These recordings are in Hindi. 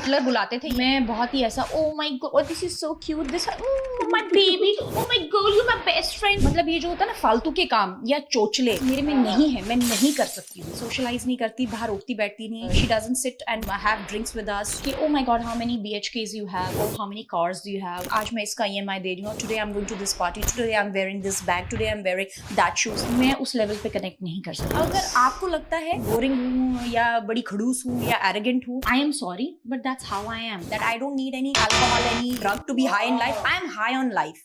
हिटलर बुलाते थे। मैं बहुत ही ऐसा ओ my God this is so cute, this my baby, oh my girl, you my best friend. मतलब ये जो होता है ना फालतू के काम या चोचले मेरे में नहीं है, मैं नहीं कर सकती हूँ। सोशलाइज नहीं करती, बाहर उठती बैठती नहीं। She doesn't sit and have drinks with us कि oh my god how many BHKs you have, और how many cars do you have, आज मैं इसका EMI दे रही हूँ, today I am going to this party, today I am wearing this bag, today I am wearing that shoes. मैं उस लेवल पे कनेक्ट नहीं कर सकती। अगर आपको लगता है बोरिंग हूँ या बड़ी खड़ूस हूँ या एरोगेंट हूँ, I am sorry but that's how I am. That I don't need any alcohol, any drug to be high in life. I am high on life.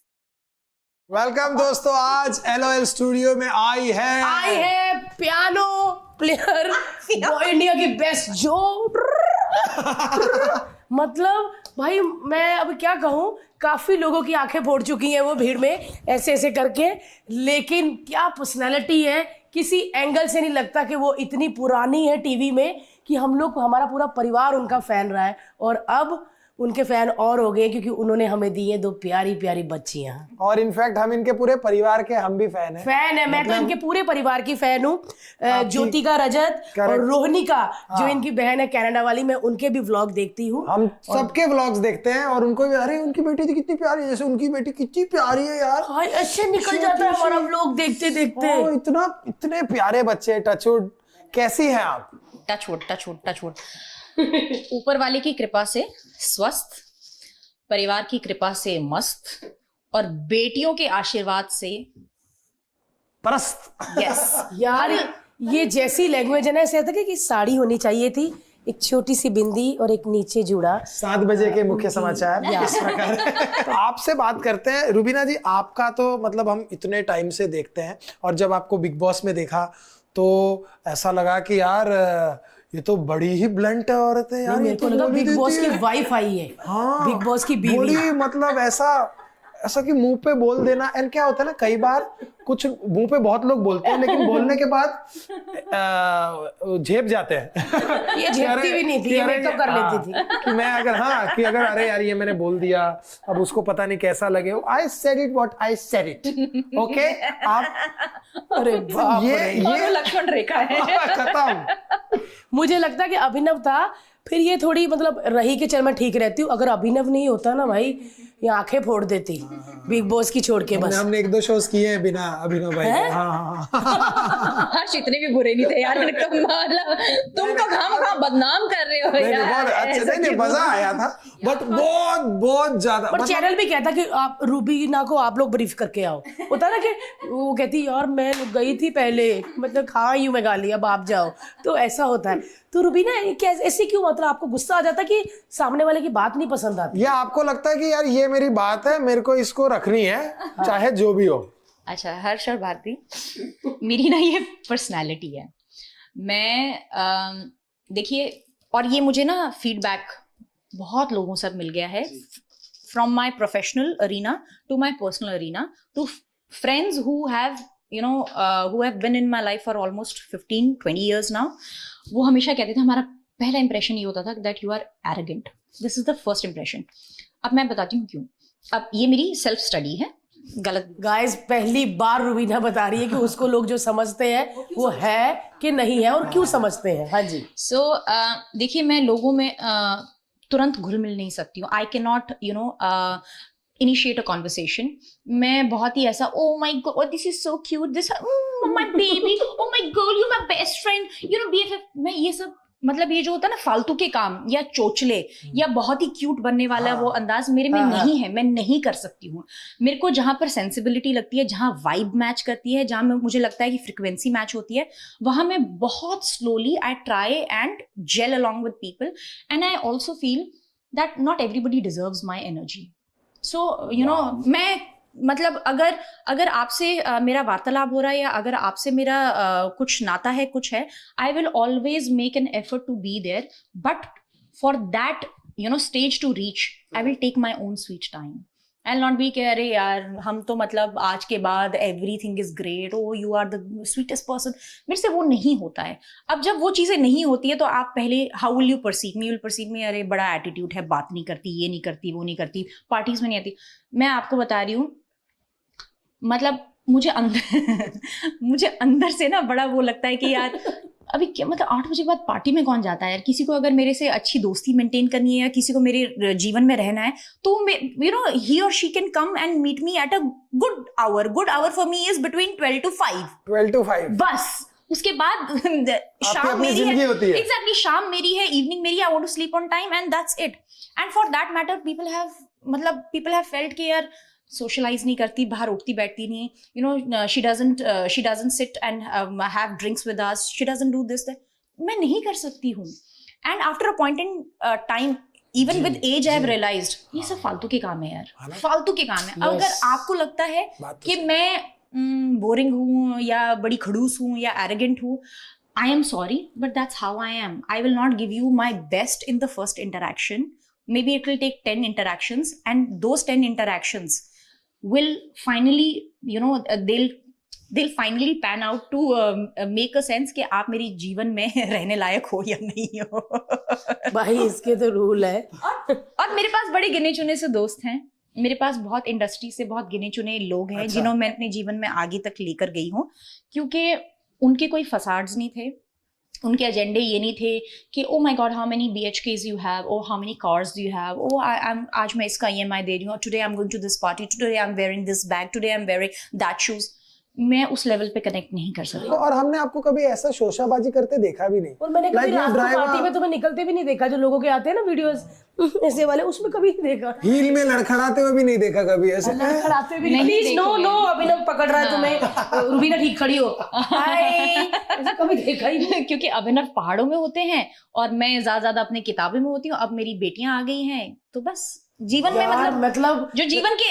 Welcome दोस्तों, आज LOL स्टूडियो में आई है पियानो प्लेयर वो इंडिया की बेस्ट जो मतलब भाई मैं अब क्या कहूँ, काफी लोगों की आंखें फोड़ चुकी हैं वो भीड़ में ऐसे ऐसे करके, लेकिन क्या पर्सनालिटी है। किसी एंगल से नहीं लगता कि वो इतनी पुरानी है टीवी में कि हम लोग, हमारा पूरा परिवार उनका फैन रहा है, और अब उनके फैन और हो गए क्योंकि उन्होंने हमें दी है दो प्यारी प्यारी बच्चियां। और इनफैक्ट हम इनके पूरे परिवार के हम भी फैन हैं। मैं तो इनके पूरे परिवार की फैन हूँ। ज्योतिका रजत और रोहिणी का जो इनकी बहन है कनाडा वाली, मैं उनके भी व्लॉग देखती हूँ। हम सबके व्लॉग्स देखते हैं और उनको भी, अरे उनकी बेटी तो कितनी प्यारी है, जैसे उनकी बेटी कितनी प्यारी है यार। हाँ, ऐसे निकल जाता है हमारा व्लॉग देखते देखते। इतने प्यारे बच्चे। टचवुड, कैसी हैं आप? टचवुड ऊपर वाले की कृपा से स्वस्थ, परिवार की कृपा से मस्त, और बेटियों के आशीर्वाद से परस्त। यस यार, ये जैसी लैंग्वेज है ना, ऐसे था कि साड़ी होनी चाहिए थी, एक छोटी सी बिंदी और एक नीचे जुड़ा। 7 बजे के मुख्य समाचार इस प्रकार। तो आपसे बात करते हैं रुबीना जी। आपका तो मतलब हम इतने टाइम से देखते हैं, और जब आपको बिग बॉस में देखा तो ऐसा लगा कि यार ये तो बड़ी ही ब्लंट औरत है यार। मेरे को लगा बिग बॉस की वाइफ आई है। हाँ, बिग बॉस की बीवी। बड़ी मतलब ऐसा कि मुंह पे बोल देना। एंड क्या होता है ना, कई बार कुछ मुंह पे बहुत लोग बोलते हैं लेकिन बोलने के बाद झेप जाते हैं। ये झेपती भी नहीं थी, ये मेकअप कर लेती थी कि मैं अगर अरे यार ये मैंने बोल दिया, अब उसको पता नहीं कैसा लगे। I said it what I said it. Okay आप, अरे बाप रे, ये लक्ष्मण रेखा है। खत्म। मुझे लगता है कि अभिनव था, फिर ये थोड़ी मतलब रही कि चल मैं ठीक रहती हूँ। अगर अभिनव नहीं होता ना भाई, ये आंखें फोड़ देती बिग बॉस की छोड़ के। बस हमने 1-2 शोज किए हैं बिना अभिनव भाई। हर्ष इतने भी बुरे नहीं थे यार। तुम तो खाम बदनाम कर रहे हो यार। बहुत अच्छे, नहीं मजा आया था, बट बहुत ज्यादा। पर चैनल भी कहता कि आप रूबीना को आप लोग ब्रीफ करके आओ। होता ना कि वो कहती यार मैं गई थी पहले, मतलब हाँ यूं मैं गाली, अब आप जाओ, तो ऐसा होता है। तो रूबीना ऐसे क्यों, मतलब आपको गुस्सा आ जाता कि सामने वाले की बात नहीं पसंद आती, या आपको लगता है कि यार ये मेरी बात है, मेरे को इसको रखनी है चाहे जो भी हो? अच्छा हर्ष और भारती, मेरी ना ये पर्सनालिटी है। मैं देखिए, और ये मुझे ना फीडबैक बहुत लोगों से मिल गया है, from my professional arena to my personal arena to friends who have who have been in my life for almost 15-20 years now. वो हमेशा कहते थे, हमारा पहला इंप्रेशन ये होता था that you are arrogant. This is the first impression. अब मैं बताती हूँ क्यों। अब ये मेरी सेल्फ स्टडी है, गलत। गाइस पहली बार रूबीना बता रही है कि उसको लोग जो समझते हैं वो है कि नहीं है, और क्यों समझते हैं। हाँ जी। So देखिए, मैं लोगों में तुरंत घुल मिल नहीं सकती हूँ। I cannot initiate a conversation. मैं बहुत ही ऐसा oh my god this is so cute, this my baby, oh my girl, you my best friend, BFF, मैं ये सब, मतलब ये जो होता है ना फालतू के काम या चोचले या बहुत ही क्यूट बनने वाला वो अंदाज मेरे में नहीं है, मैं नहीं कर सकती हूँ। मेरे को जहां पर सेंसिबिलिटी लगती है, जहां वाइब मैच करती है, जहां मुझे लगता है कि फ्रिक्वेंसी मैच होती है, वहां मैं बहुत slowly I try and gel along with people, and I also feel that not everybody deserves my energy. So मैं मतलब अगर आपसे मेरा वार्तालाप हो रहा है या अगर आपसे मेरा कुछ नाता है, कुछ है, I will always make an effort to be there, but for that stage to reach I will take my own sweet time. I will not be कि अरे यार हम तो मतलब आज के बाद everything is great, oh you are the sweetest person. मेरे से वो नहीं होता है। अब जब वो चीज़ें नहीं होती है तो आप पहले how will you perceive me? You will perceive me अरे बड़ा एटीट्यूड है, बात नहीं करती, ये नहीं करती, वो नहीं करती, पार्टीज में नहीं आती। मैं आपको बता रही हूँ, मतलब मुझे अंदर से ना बड़ा वो लगता है कि यार अभी क्या मतलब 8 बजे के बाद पार्टी में कौन जाता है यार? किसी को अगर मेरे से अच्छी दोस्ती मेंटेन करनी है या किसी को मेरे जीवन में रहना है तो यू नो ही और she can come and meet me at a good hour for me is between 12 to 5 12 to 5 बस। उसके बाद शाम मेरी है, एग्जैक्टली शाम मेरी है, इवनिंग मेरी, I want to sleep on time and that's it. And for that matter people have felt कि यार सोशलाइज नहीं करती, बाहर उठती बैठती नहीं, you know she doesn't sit and have drinks with us, she doesn't do this that. मैं नहीं कर सकती हूँ। And after a point in time even with age I have realized ये सब फालतू के काम है यार, फालतू के काम है। अगर आपको लगता है कि मैं बोरिंग हूँ या बड़ी खड़ूस हूँ या एरोगेंट हूँ, I am sorry but that's how I M. I will not give you my best in the first interaction. Maybe it will take 10 interactions and those 10 interactions will finally, you know, they'll finally pan out to make a sense कि आप मेरी जीवन में रहने लायक हो या नहीं हो। भाई इसके तो रूल है। और मेरे पास बड़े गिने चुने से दोस्त हैं, मेरे पास बहुत इंडस्ट्री से बहुत गिने चुने लोग हैं जिन्हों मैं अपने जीवन में आगे तक लेकर गई हूँ, क्योंकि उनके कोई फसाड्स नहीं थे, उनके एजेंडे ये नहीं थे कि oh my god how many BHKs you have, oh how many cars do you have, oh आज मैं इसका EMI दे रही हूँ, today I am going to this party, today I am wearing this bag, today I am wearing that shoes. मैं उस लेवल पे कनेक्ट नहीं कर सकती। और हमने आपको कभी ऐसा शोशाबाजी करते देखा भी नहीं। और मैंने कभी रात को पार्टी में तुम्हें निकलते भी नहीं देखा, जो लोगों के आते हैं ना वीडियोस ऐसे वाले, उसमें कभी नहीं देखा। हील में लड़खड़ाते हुए भी नहीं देखा कभी ऐसे। लड़खड़ाते भी नहीं। प्लीज नो नो, अभिनव पकड़ रहा है तुम्हें, रूबीना ठीक खड़ी हो, हाय, ऐसे कभी देखा ही नहीं। क्योंकि अभिनव पहाड़ों में होते हैं और मैं ज्यादा अपने किताबें में होती हूँ। अब मेरी बेटियां आ गई हैं तो बस जीवन में मतलब जो जीवन के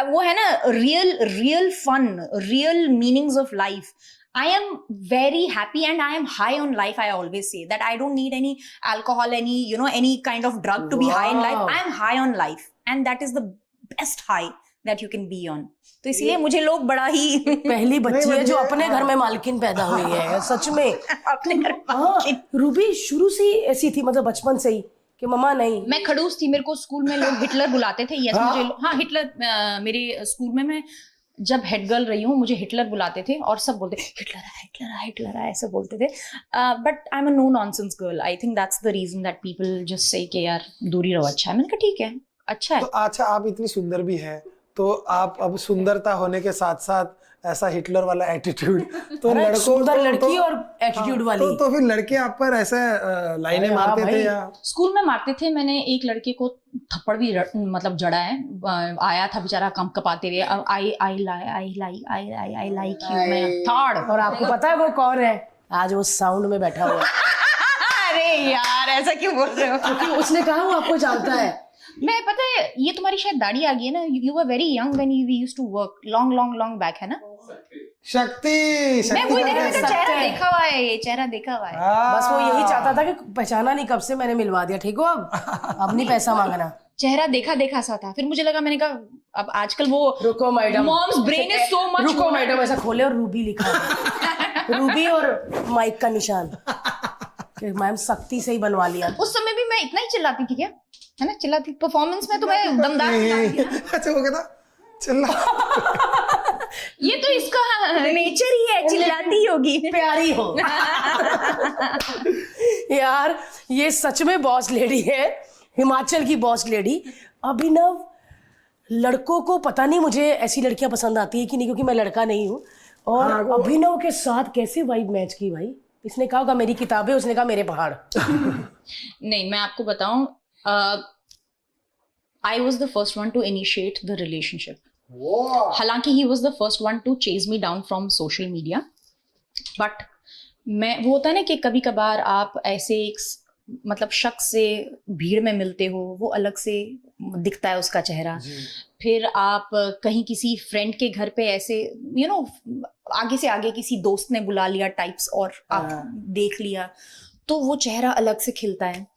वो है ना real fun, real meanings of life. I am very happy and I am high on life. I always say that I don't need any alcohol, any kind of drug to be high in life. I am high on life and that is the best high that you can be on. तो इसलिए मुझे लोग बड़ा ही पहली बच्ची है जो अपने घर में मालकिन पैदा हुई है, सच में अपने घर में मालकिन। रूबी शुरू से ऐसी थी, मतलब बचपन से ही कि मम्मा नहीं। मैं खड़ूस थी, मेरे को स्कूल में लोग हिटलर बुलाते थे। यस मुझे हिटलर, मेरे स्कूल में मैं जब हेड गर्ल रही हूँ मुझे हिटलर बुलाते थे और सब बोलते हिटलर है ऐसे बोलते थे। But I am a no nonsense girl. I think that's the reason that people just say कि यार दूरी रहो, अच्छा है। मैंने कहा ठीक है, अच्छा है। तो अच्छा, आप इतनी सुंदर भी है तो आप अब सुंदरता होने के साथ साथ ऐसा हिटलर वाला एटीट्यूड, तो लड़कों सुंदर लड़की और एटीट्यूड वाली, तो फिर लड़के आप पर ऐसे लाइनें मारते थे या? स्कूल में मारते थे। मैंने एक लड़के को थप्पड़ भी मतलब जड़ा है। आया था बेचारा कम कपाते हुए, आई लाइक यू, मैं थर्ड। और आपको पता है वो कौन है? आज वो साउंड में बैठा हुआ है। अरे यार ऐसा क्यों बोल रहे हो? क्योंकि उसने कहा वो आपको जानता है। मैं पता है ये तुम्हारी शायद दाढ़ी आ गई है ना। You were very young when we used to work long back, है ना? शक्ति मैं वही चेहरा देखा हुआ है, ये चेहरा देखा हुआ है। बस वो यही चाहता था कि पहचाना नहीं, कब से मैंने मिलवा दिया, ठीक हो? अब नहीं पैसा मांगना। चेहरा देखा सा था, फिर मुझे लगा, मैंने कहा अब आजकल वो रुको madam, mom's brain is so much. रुको मैडम, ऐसा खोले और रूबी लिखा है। रूबी और माइक का निशान कि मैम शक्ति से ही बनवा लिया। उस समय भी मैं इतना ही चिल्लाती थी क्या, है ना? चिल्लाती परफॉर्मेंस में तो मैं दमदार। अच्छा हो गया था चिल्ला। ये तो इसका नेचर ही है, चिल्लाती होगी, प्यारी हो। यार ये सच में बॉस लेडी है, हिमाचल की बॉस लेडी। अभिनव, लड़कों को पता नहीं मुझे ऐसी लड़कियां पसंद आती है कि नहीं, क्योंकि मैं लड़का नहीं हूँ। और अभिनव के साथ कैसे वाइब मैच की भाई? इसने कहा होगा मेरी किताबें, उसने कहा मेरे पहाड़। नहीं, मैं आपको बताऊं, I was the first one to initiate the relationship. हालांकि he was the first one to chase me down from social media. But वो होता है ना कि कभी कभार आप ऐसे एक मतलब शख्स से भीड़ में मिलते हो, वो अलग से दिखता है उसका चेहरा। फिर आप कहीं किसी फ्रेंड के घर पे ऐसे आगे से आगे किसी दोस्त ने बुला लिया टाइप्स, और आप देख लिया तो वो चेहरा अलग से खिलता है।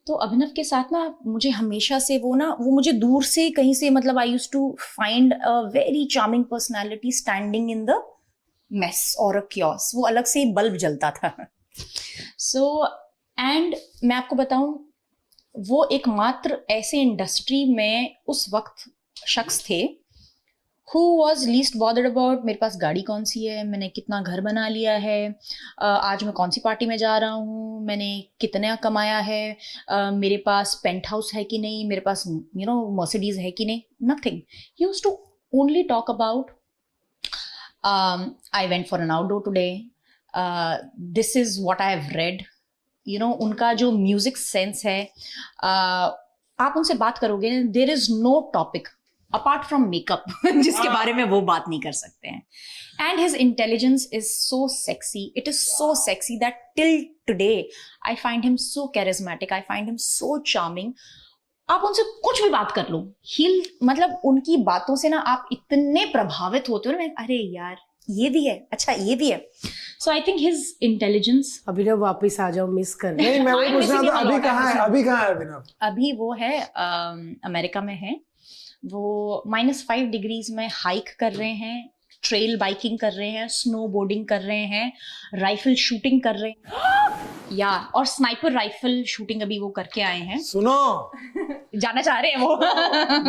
तो अभिनव के साथ ना मुझे हमेशा से वो मुझे दूर से कहीं से, मतलब I used to find a very charming personality standing in the mess और अ क्योस। वो अलग से बल्ब जलता था। सो एंड मैं आपको बताऊं, वो एकमात्र ऐसे इंडस्ट्री में उस वक्त शख्स थे Who was least bothered about मेरे पास गाड़ी कौन सी है, मैंने कितना घर बना लिया है, आज मैं कौन सी पार्टी में जा रहा हूँ, मैंने कितना कमाया है, मेरे पास पेंट हाउस है कि नहीं, मेरे पास मर्सिडीज है कि नहीं, nothing. He used to only talk about I went for an outdoor today, this is what I have read. उनका जो म्यूजिक सेंस है, आप उनसे बात करोगे, there is no topic apart from makeup जिसके बारे में वो बात नहीं कर सकते हैं. And his intelligence is so sexy, it is so sexy that till today I find him so charismatic, I find him so charming. आप उनसे कुछ भी बात कर लो, हिल मतलब उनकी बातों से ना आप इतने प्रभावित होते हो ना, अरे यार ये भी है, अच्छा ये भी है. So I think his intelligence. अभिनव वापस आ जाओ, मिस कर. नहीं, मैं वही पूछ रहा था, अभी कहाँ है अभिनव? अभी वो है अमेरिका में है. वो -5 डिग्रीज में हाइक कर रहे हैं, ट्रेल बाइकिंग कर रहे हैं, स्नो बोर्डिंग कर रहे हैं, राइफल शूटिंग कर रहे हैं या और स्नाइपर राइफल शूटिंग अभी वो करके आए हैं. सुनो, जाना चाह रहे हैं वो.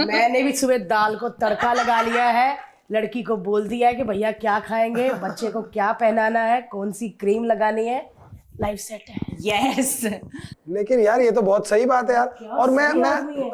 मैंने भी सुबह दाल को तड़का लगा लिया है, लड़की को बोल दिया है कि भैया क्या खाएंगे, बच्चे को क्या पहनाना है, कौन सी क्रीम लगानी है, लाइफ सेट है. यस. लेकिन यार ये तो बहुत सही बात है यार. और मैं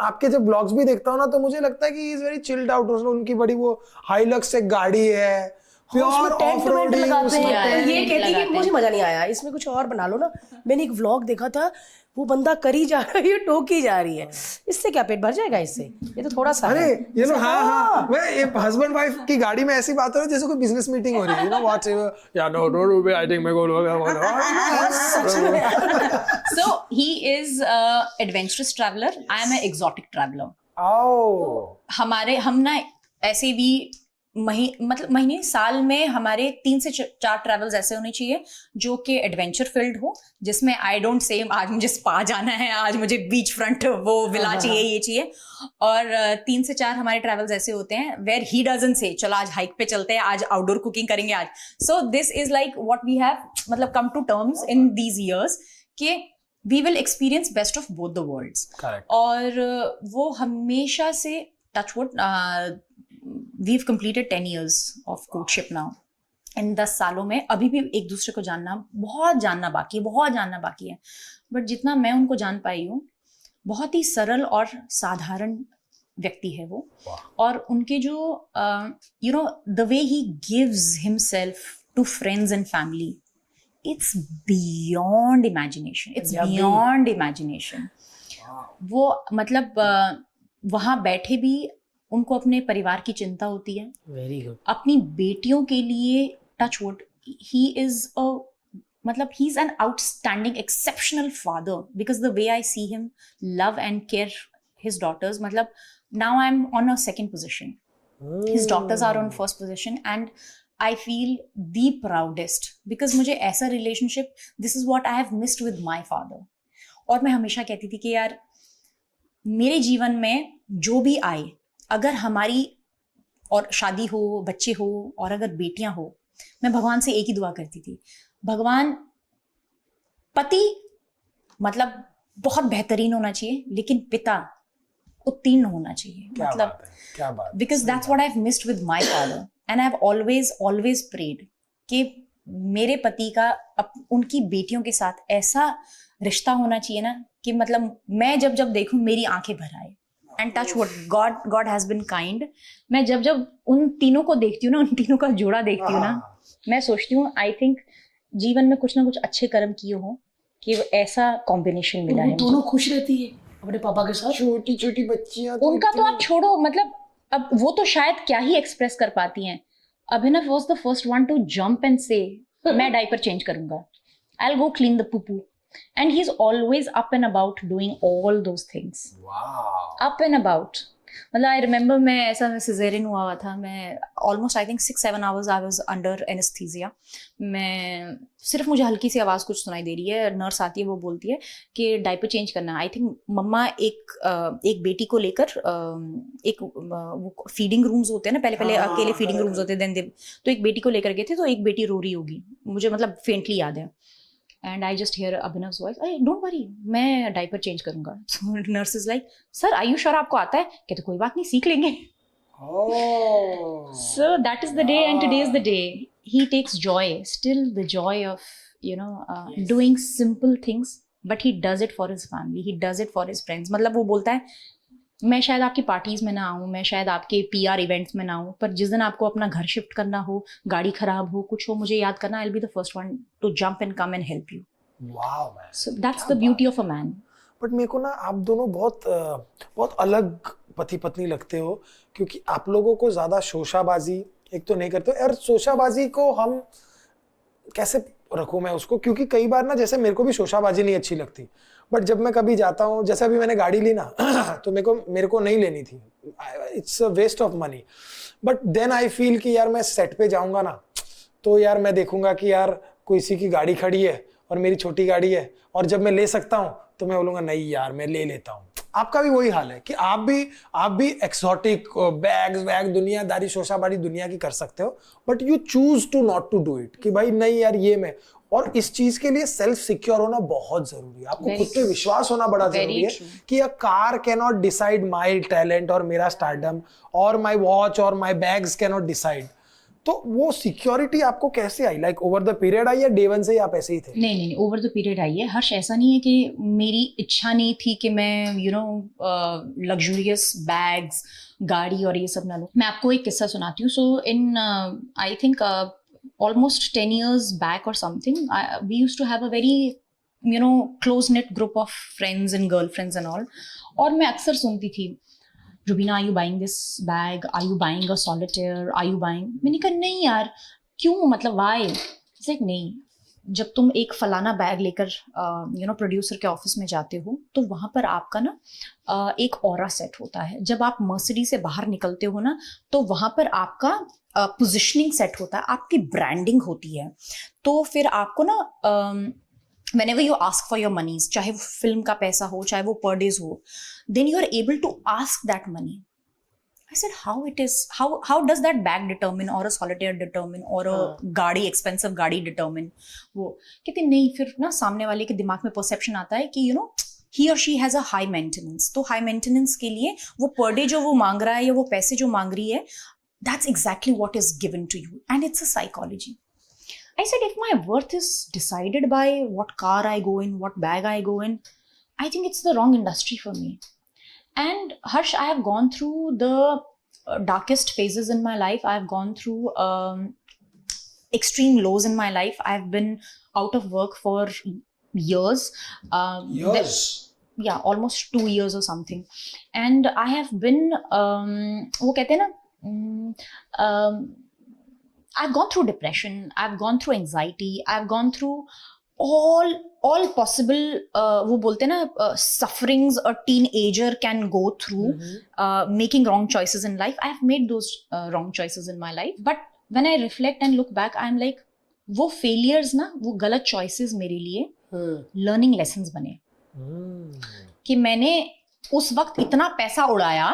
आपके जब ब्लॉग्स भी देखता हूँ ना, तो मुझे लगता है कि इज वेरी चिल्ड आउट. उनकी बड़ी वो हाइलक्स एक गाड़ी है, प्योर ऑफ रोडिंग. ये कहती है कि मुझे मजा नहीं आया, इसमें कुछ और बना लो ना. मैंने एक व्लॉग देखा था, वो बंदा करी जा रहा है, ये टोकी जा रही है. इससे क्या पेट भर जाएगा इससे? ये तो थोड़ा सा. अरे ये लोग, हाँ, मैं ये हस्बैंड वाइफ की गाड़ी में ऐसी बात हो रही है जैसे कोई बिजनेस मीटिंग हो रही है. व्हाट या नो डोंट आई थिंक मैं so he is adventurous traveller, I am a exotic traveller. हम ना ऐसे भी महीने साल में हमारे 3 से 4 ट्रैवल्स ऐसे होने चाहिए जो कि एडवेंचर फील्ड हो, जिसमें आई डोंट से आज मुझे स्पा जाना है, आज मुझे बीच फ्रंट वो विला चाहिए, ये चाहिए. और 3 से 4 हमारे ट्रैवल्स ऐसे होते हैं वेयर ही डजंट से चलो आज हाइक पे चलते हैं, आज आउटडोर कुकिंग करेंगे आज. So this is like what we have मतलब come to terms in these years कि we will experience best of both the worlds. और वो हमेशा से touchwood we've completed 10 years of courtship now. इन 10 सालों में अभी भी एक दूसरे को बहुत जानना बाकी है. बट जितना मैं उनको जान पाई हूँ, बहुत ही सरल और साधारण व्यक्ति है वो. और उनके जो the way he gives himself to friends and family, it's beyond imagination. वो मतलब वहाँ बैठे भी उनको अपने परिवार की चिंता होती है. Very good. अपनी बेटियों के लिए टचवुड ही इज मतलब he is an outstanding exceptional father, because the way I see him love and care his daughters. मतलब now I am on a second position, his daughters are on first position, and I feel the proudest because मुझे ऐसा relationship, this is what I have missed with my father. और मैं हमेशा कहती थी कि यार मेरे जीवन में जो भी आए, अगर हमारी और शादी हो, बच्चे हो और अगर बेटियां हो, मैं भगवान से एक ही दुआ करती थी, भगवान पति मतलब बहुत बेहतरीन होना चाहिए, लेकिन पिता उत्तीर्ण होना चाहिए. मतलब क्या बात, because that's what I have missed with my father and I have always prayed कि मेरे पति का उनकी बेटियों के साथ ऐसा रिश्ता होना चाहिए ना कि मतलब मैं जब देखूं मेरी आंखें भर आए. And touch wood, God has been kind. मैं जब उन तीनों को देखती हूँ ना, उन तीनों का जोड़ा देखती हूँ ना, मैं सोचती हूँ आई थिंक जीवन में कुछ ना कुछ अच्छे कर्म किए हो कि ऐसा कॉम्बिनेशन मिला है. दोनों खुश रहती है अपने पापा के साथ. छोटी छोटी बच्चियां, उनका तो आप छोड़ो, मतलब अब वो तो शायद क्या ही एक्सप्रेस कर पाती हैं. Abhinav was the first one to jump and say मैं डायपर चेंज करूंगा, I will go clean the poopoo. And he's always up and about doing all those things. Wow. Up and about. मतलब I remember मैं ऐसा सिजेरियन हुआ था, मैं almost I think 6-7 hours I was under anesthesia. मैं सिर्फ मुझे हल्की सी आवाज़ कुछ सुनाई दे रही है, नर्स आती है, वो बोलती है कि डायपर चेंज करना है. आई थिंक मम्मा एक बेटी को लेकर एक वो फीडिंग रूम्स होते हैं ना, पहले अकेले फीडिंग रूम्स होते हैं, तो एक बेटी को लेकर गए थे, तो एक बेटी रो रही होगी, मुझे मतलब फेंटली याद है. And I just hear Abhinav's voice, hey, don't worry, मैं डायपर चेंज करूंगा. So nurse is like, sir, are you sure आपको आता है? कहते कोई बात नहीं, सीख लेंगे. Oh. So that is the day, and today is the day. He takes joy, still the joy of, doing simple things, but he does it for his family, he does it for his friends. मतलब वो बोलता है, मैं शायद आपकी पार्टीज में ना आऊँ, मैं शायद आपके PR इवेंट्स में ना आऊँ, पर जिस दिन आपको अपना घर शिफ्ट करना हो, गाड़ी खराब हो, कुछ हो, मुझे याद करना, I'll be the first one to jump and come and help you. Wow, man. So that's the beauty of a man. But मेरे को ना आप दोनों बहुत अलग पति पत्नी लगते हो, क्योंकि आप लोगों को ज्यादा शोशाबाजी एक तो नहीं करते हो, और शोशाबाजी को हम कैसे रखूं मैं उसको, क्योंकि कई बार ना जैसे मेरे को भी शोशाबाजी नहीं अच्छी लगती, बट जब मैं कभी जाता हूँ, जैसे अभी मैंने गाड़ी ली ना तो मेरे को नहीं लेनी थी, it's a waste of money, but then I feel कि यार मैं सेट पे जाऊंगा ना, तो यार मैं देखूंगा कि यार किसी की गाड़ी खड़ी है और मेरी छोटी गाड़ी है, और जब मैं ले सकता हूँ तो मैं बोलूंगा नहीं यार मैं ले लेता हूँ। आपका भी वही हाल है कि आप भी एक्सोटिक बैग दुनियादारी शोशाबारी दुनिया की कर सकते हो, but you choose to not to do it, कि भाई नहीं यार ये मैं, और इस चीज के लिए सेल्फ सिक्योर होना बहुत जरूरी है, आपको खुद पे विश्वास होना बड़ा जरूरी है कि a car can not decide my talent और मेरा स्टारडम, और माय वॉच और my bags can not decide. तो वो सिक्योरिटी आपको कैसे आई, like over the period I या डे वन से ही आप ऐसे ही थे? नहीं, ओवर द पीरियड आई है हर्ष। ऐसा नहीं है कि मेरी इच्छा नहीं थी कि मैं लग्जूरियस बैग्स, गाड़ी और ये सब ना लूं। मैं आपको एक किस्सा सुनाती हूँ। सो इन I think almost 10 years back or something, we used to have a very close knit group of friends and girlfriends and all, और मैं अक्सर सुनती थी, Rubina are you buying this bag, are you buying a solitaire, are you buying, मैंने कहा नहीं यार क्यों, मतलब why, it's like नहीं, जब तुम एक फलाना बैग लेकर प्रोड्यूसर के ऑफिस में जाते हो तो वहाँ पर आपका ना एक ऑरा सेट होता है। जब आप मर्सिडीज से बाहर निकलते हो ना तो वहाँ पर आपका पोजिशनिंग सेट होता है, आपकी ब्रांडिंग होती है। तो फिर आपको ना whenever you ask for your monies, चाहे वो फिल्म का पैसा हो, चाहे वो पर डेज हो, then you are able to ask that money. I said, how does that bag determine, or a solitaire determine, or a गाड़ी, expensive गाड़ी determine? वो कहते नहीं, फिर ना सामने वाले के दिमाग में perception आता है कि he or she has a high maintenance, तो high maintenance के लिए वो per day जो वो मांग रहा है या वो पैसे जो मांग रही है, that's exactly what is given to you, and it's a psychology. I said, if my worth is decided by what car I go in, what bag I go in, I think it's the wrong industry for me. And Harsh, I have gone through the darkest phases in my life. I have gone through extreme lows in my life. I have been out of work for years. Yeah, almost 2 years or something. And I have been, वो कहते हैं ना, I've gone through depression, I've gone through anxiety, I've gone through all possible वो बोलते हैं ना sufferings a teenager can go through, making wrong choices in life. I have made those wrong choices in my life, but when I reflect and look back, I'm like, वो failures ना, वो गलत choices मेरे लिए learning lessons बने। कि मैंने उस वक्त इतना पैसा उड़ाया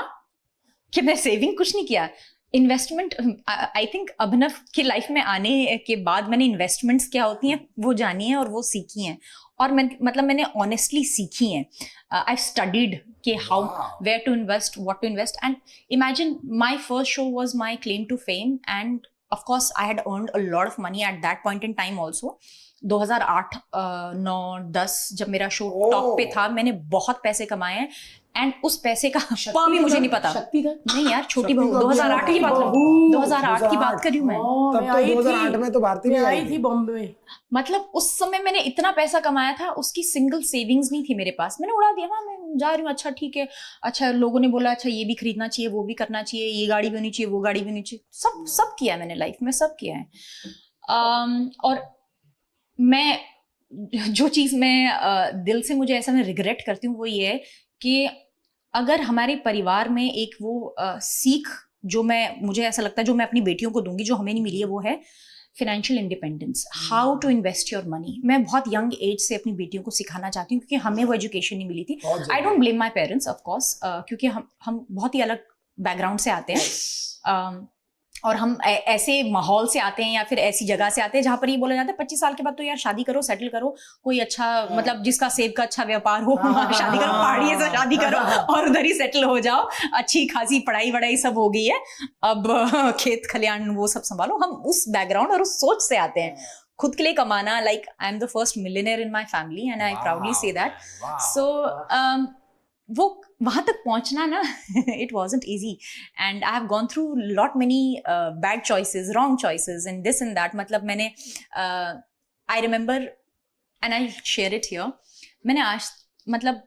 कि मैं सेविंग कुछ नहीं किया। इन्वेस्टमेंट, आई थिंक अभिनव की लाइफ में आने के बाद मैंने इन्वेस्टमेंट्स क्या होती हैं वो जानी है और वो सीखी हैं, और मैंने ऑनेस्टली सीखी हैं। आई स्टडीड कि how, where to invest, what to invest, and imagine my first show was my claim to fame, and of course I had earned a lot of money at that point in time also. 2008, 9, 10 जब मेरा शो टॉप पे था, मैंने बहुत पैसे कमाए हैं, एंड उस पैसे का भी मुझे नहीं पता। नहीं यार, छोटी बहू, 2008 की बात, 2008 की बात कर रही हूँ मैं। तब तो 2008 में तो भारती भी आई थी बॉम्बे में। मतलब उस समय मैंने इतना पैसा कमाया था, उसकी सिंगल सेविंग्स नहीं थी मेरे पास, मैंने उड़ा दिया। मैं जा रही हूँ, अच्छा ठीक है, अच्छा लोगों ने बोला अच्छा ये भी खरीदना चाहिए, वो भी करना चाहिए, ये गाड़ी भी होनी चाहिए, वो गाड़ी भी होनी चाहिए, सब किया मैंने लाइफ में, सब किया है। और मैं जो चीज़ मैं दिल से मुझे ऐसा मैं रिग्रेट करती हूँ वो ये है कि अगर हमारे परिवार में एक वो सीख जो मुझे ऐसा लगता है जो मैं अपनी बेटियों को दूंगी, जो हमें नहीं मिली है, वो है financial independence, how to invest your money. मैं बहुत यंग एज से अपनी बेटियों को सिखाना चाहती हूँ क्योंकि हमें वो एजुकेशन नहीं मिली थी। I don't blame my parents of course, क्योंकि हम बहुत ही अलग बैकग्राउंड से आते हैं, और हम ऐसे माहौल से आते हैं या फिर ऐसी जगह से आते हैं जहां पर ये बोला जाता है 25 साल के बाद तो यार शादी करो, सेटल करो, कोई अच्छा मतलब जिसका सेब का अच्छा व्यापार हो शादी करो, पहाड़ी से शादी करो और उधर ही सेटल हो जाओ, अच्छी खासी पढ़ाई वढ़ाई सब हो गई है, अब खेत खलियान वो सब संभालो। हम उस बैकग्राउंड और उस सोच से आते हैं, खुद के लिए कमाना, like I am the first millionaire in my family and I proudly say that. So वो वहां तक पहुंचना ना it wasn't easy and I have gone through lot many bad choices, wrong choices and this and that। मतलब मैंने I remember and I'll share it here, मैंने आज मतलब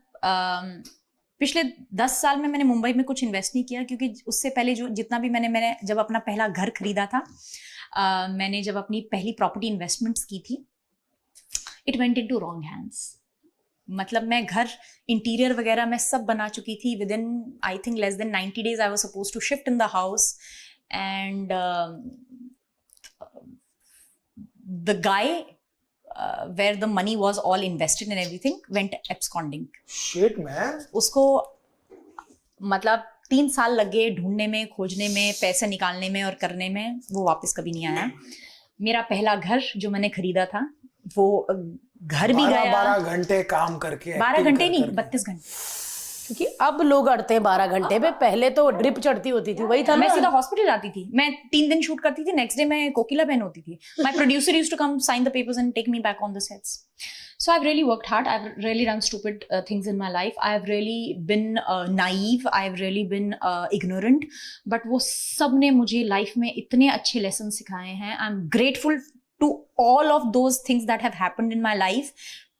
पिछले 10 साल में मैंने मुंबई में कुछ इन्वेस्ट नहीं किया, क्योंकि उससे पहले जो जितना भी मैंने जब अपना पहला घर खरीदा था, मैंने जब अपनी पहली प्रॉपर्टी इन्वेस्टमेंट्स की थी, it went into wrong hands. मतलब मैं घर इंटीरियर वगैरह मैं सब बना चुकी थी, within I think less than 90 days I was supposed to shift in the house and the guy where the money was all invested and everything went absconding। Shit man। उसको मतलब 3 साल लग गए ढूंढने में, खोजने में, पैसे निकालने में और करने में, वो वापस कभी नहीं आया। मेरा पहला घर जो मैंने खरीदा था वो घर भी गया, 12 घंटे काम करके, 12 घंटे नहीं 32 घंटे, क्योंकि अब लोग अड़ते हैं 12 घंटे पे, पहले तो ड्रिप चढ़ती होती थी, वही था। मैं सीधा हॉस्पिटल जाती थी, मैं 3 दिन शूट करती थी, नेक्स्ट डे मैं कोकिला बहन होती थी। My producer used to come sign the papers and take me back on the sets. So I've really worked hard. I've really done stupid things in my life. I've really been naive. I've really been ignorant. But वो सब ने मुझे लाइफ में इतने अच्छे लेसन सिखाए हैं। I'm grateful to all of those things that have happened in my life.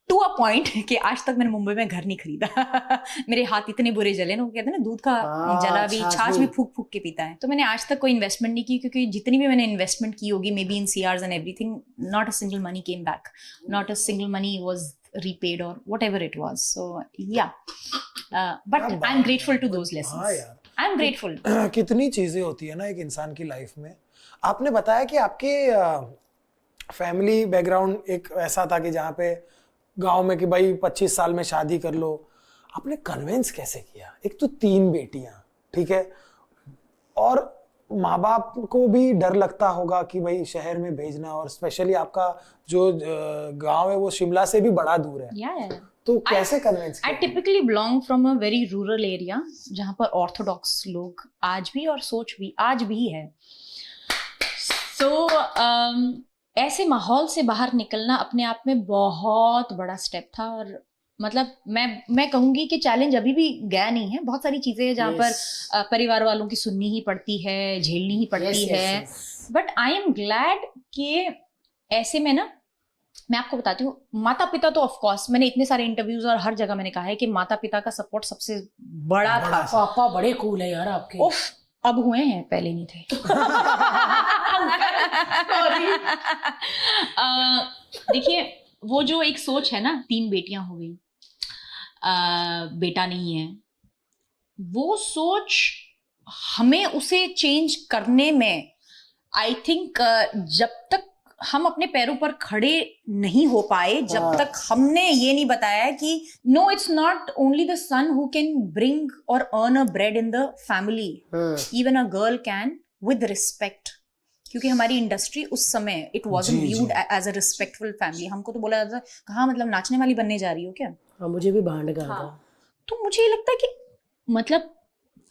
To a point कि आज तक मैंने मुंबई में घर नहीं खरीदा मेरे हाथ इतने बुरे जले ना, वो कहते हैं ना दूध का जला भी छाछ भी फूक फूक के पीता है। तो मैंने आज तक कोई इन्वेस्टमेंट नहीं की, क्योंकि जितनी भी मैंने इन्वेस्टमेंट की होगी, मे बी इन सीआर्स and everything, not a single money came back, not a single money was repaid or whatever it was। So yeah, but I'm grateful to those lessons। I'm grateful। कितनी चीजें होती है ना एक इंसान की लाइफ में। आपने बताया कि आपके फैमिली बैकग्राउंड एक ऐसा था कि जहाँ पे गांव में कि भाई 25 साल में शादी कर लो, आपने कन्विंस कैसे किया? एक तो 3 बेटियां, ठीक है, और माँ बाप को भी डर लगता होगा कि भाई शहर में भेजना, और स्पेशली आपका जो गांव है वो शिमला से भी बड़ा दूर है। Yeah। तो कैसे कन्विंस किया? I typically belong from a very rural area जहाँ पर ऑर्थोडॉक्स लोग आज भी और सोच भी आज भी है। So ऐसे माहौल से बाहर निकलना अपने आप में बहुत बड़ा स्टेप था, और मतलब मैं कहूंगी कि चैलेंज अभी भी गया नहीं है। बहुत सारी चीजें जहाँ पर परिवार वालों की सुननी ही पड़ती है, झेलनी ही पड़ती है, बट आई एम ग्लैड कि ऐसे में ना, मैं आपको बताती हूँ, माता पिता तो ऑफ कोर्स, मैंने इतने सारे इंटरव्यूज और हर जगह मैंने कहा है कि माता पिता का सपोर्ट सबसे बड़ा था। पापा बड़े कूल है यार आपके। उफ, अब हुए हैं, पहले नहीं थे। देखिए वो जो एक सोच है ना, 3 बेटियां हो गई, बेटा नहीं है, वो सोच हमें उसे चेंज करने में आई थिंक जब तक हम अपने पैरों पर खड़े नहीं हो पाए, जब तक हमने ये नहीं बताया कि no, it's not only the son who can bring और earn a bread in the family, even a girl can with respect. क्योंकि हमारी इंडस्ट्री उस समय it wasn't viewed as a respectful family. हमको तो बोला जाता था, कहाँ मतलब नाचने वाली बनने जा रही हो क्या? हाँ, मुझे भी भांड कहा था। तो मुझे ये लगता है कि मतलब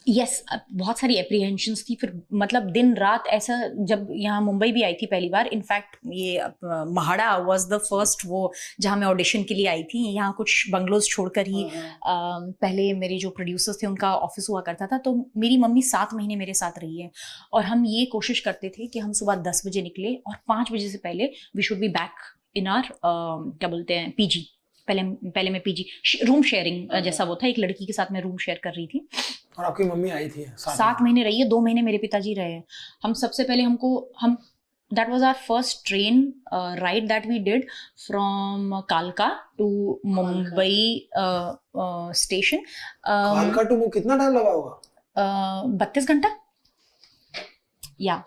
यस, बहुत सारी एप्रीहेंशंस थी। फिर मतलब दिन रात ऐसा, जब यहाँ मुंबई भी आई थी पहली बार, इनफैक्ट ये महाड़ा वाज द फर्स्ट वो जहाँ मैं ऑडिशन के लिए आई थी। यहाँ कुछ बंगलोज छोड़कर ही पहले मेरे जो प्रोड्यूसर्स थे उनका ऑफिस हुआ करता था, तो मेरी मम्मी 7 महीने मेरे साथ रही है, और हम ये कोशिश करते थे कि हम सुबह 10 बजे निकले और 5 बजे से पहले we should be back in our क्या बोलते हैं, पीजी। पहले मैं पीजी रूम शेयरिंग जैसा वो था, एक लड़की के साथ मैं रूम शेयर कर रही थी। और आपकी मम्मी आई थी 7 महीने रही है, 2 महीने मेरे पिताजी रहे। हम सबसे पहले हम that was our first train ride that we did from Kalka to Mumbai station। कालका टू कितना टाइम लगा होगा? 32 घंटा या।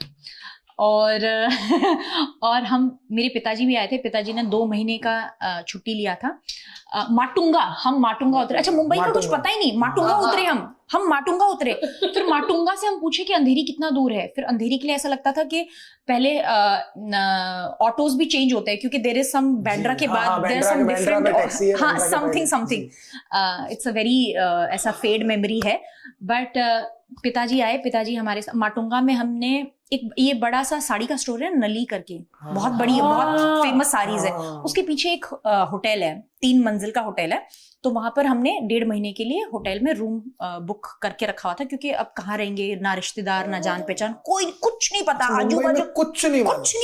और और हम, मेरे पिताजी भी आए थे। पिताजी ने 2 महीने का छुट्टी लिया था। माटुंगा, हम माटुंगा उतरे। अच्छा, मुंबई का कुछ पता ही नहीं, माटुंगा उतरे हम माटुंगा उतरे। फिर माटुंगा से हम पूछे कि अंधेरी कितना दूर है। फिर अंधेरी के लिए ऐसा लगता था कि पहले ऑटोज भी चेंज होते हैं, क्योंकि देयर इज सम बैंड्रा के बाद देयर सम डिफरेंट, हाँ, समथिंग इट्स अ वेरी ऐसा फेड मेमोरी है। बट पिताजी आए, पिताजी हमारे माटुंगा में हमने एक ये बड़ा सा साड़ी का स्टोर है नली करके, बहुत बड़ी है, बहुत फेमस साड़ीज है। उसके पीछे एक होटल है, 3 मंजिल का होटल है। तो वहां पर हमने 1.5 महीने के लिए होटल में रूम बुक करके रखा हुआ था, क्योंकि अब कहाँ रहेंगे, ना रिश्तेदार, ना जान पहचान, कोई कुछ नहीं पता, आजू बाजू कुछ नहीं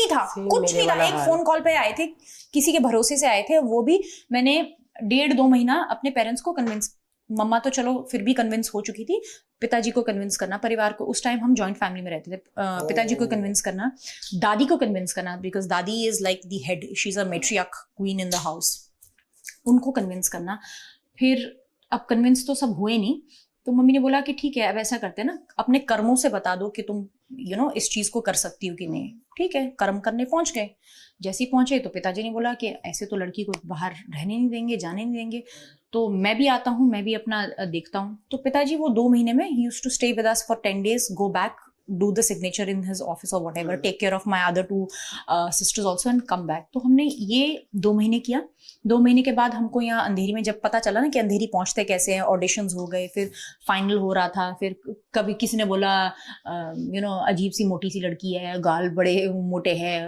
था। एक फोन कॉल पे आए थे, किसी के भरोसे से आए थे। वो भी मैंने 1.5-2 महीना अपने पेरेंट्स को कन्विंस, मम्मा तो चलो फिर भी कन्विंस हो चुकी थी, पिताजी को कन्विंस करना, परिवार को, उस टाइम हम जॉइंट फैमिली में रहते थे, पिताजी को कन्विंस करना, दादी को कन्विंस करना, बिकॉज दादी is like the head, she is a matriarch queen in the house, उनको कन्विंस करना। फिर अब कन्विंस तो सब हुए नहीं, तो मम्मी ने बोला कि ठीक है, अब ऐसा करते हैं ना, अपने कर्मों से बता दो कि तुम इस चीज को कर सकती हो कि नहीं। ठीक है, कर्म करने पहुंच गए। जैसे ही पहुंचे तो पिताजी ने बोला कि ऐसे तो लड़की को बाहर रहने नहीं देंगे, जाने नहीं देंगे, तो मैं भी आता हूँ, मैं भी अपना देखता हूँ। तो पिताजी वो 2 महीने में, he used to stay with us for 10 days, go back, do the signature in his office or whatever, take care of my other 2 sisters also and come back. तो हमने ये 2 महीने किया। 2 महीने के बाद हमको यहाँ अंधेरी में जब पता चला ना कि अंधेरी पहुंचते कैसे हैं, ऑडिशंस हो गए, फिर फाइनल हो रहा था। फिर कभी किसी ने बोला अजीब सी मोटी सी लड़की है, गाल बड़े मोटे हैं,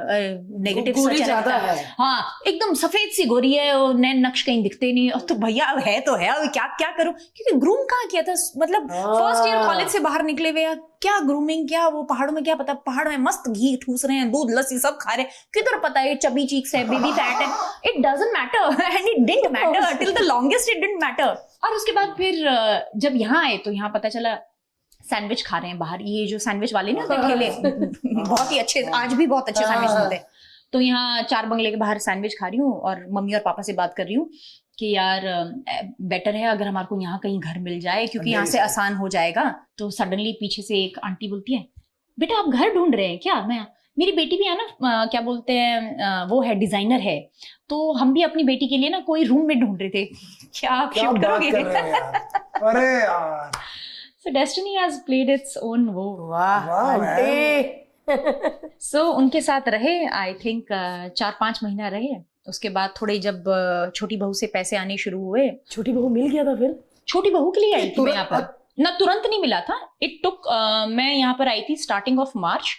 नेगेटिव ज्यादा है, हाँ एकदम सफेद सी गोरी है, और नैन नक्श कहीं दिखते नहीं। और तो भैया है तो है, क्या क्या करूं, क्योंकि ग्रूम कहाँ किया था, मतलब फर्स्ट ईयर कॉलेज से बाहर निकले हुए, क्या ग्रूमिंग, क्या वो पहाड़ों में, क्या पता, पहाड़ में मस्त घी ठूस रहे हैं, दूध लस्सी सब खा रहे हैं, किधर पता है चबी चीक्स है, बेबी फैट है, it doesn't matter and it didn't matter till the longest, it didn't matter. और उसके बाद फिर जब यहाँ आए तो यहाँ पता चला सैंडविच खा रहे हैं बाहर, ये जो सैंडविच वाले ना ठेले, बहुत ही अच्छे, आज भी बहुत अच्छे सैंडविच मिलते हैं। तो यहाँ 4 बंगले के बाहर सैंडविच खा रही हूँ और मम्मी और पापा से बात कर रही हूँ कि यार बेटर है अगर हमारे को यहाँ कहीं घर मिल जाए, क्योंकि यहाँ से आसान हो जाएगा। तो सडनली पीछे से एक आंटी बोलती है, बेटा आप घर ढूंढ रहे हैं क्या? मैं, मेरी बेटी भी है ना, क्या बोलते हैं, वो है डिजाइनर है, तो हम भी अपनी बेटी के लिए ना कोई रूम में ढूंढ रहे थे, क्या आप शिफ्ट करोगे? अरे यार, so destiny has played its own वो। सो उनके साथ रहे, आई थिंक 4-5 महीना रहे। उसके बाद थोड़े जब छोटी बहू से पैसे आने शुरू हुए, छोटी बहू मिल गया था। फिर छोटी बहू के लिए आई थी मैं यहाँ पर, ना तुरंत नहीं मिला था, इट टुक, मैं यहाँ पर आई थी starting of March,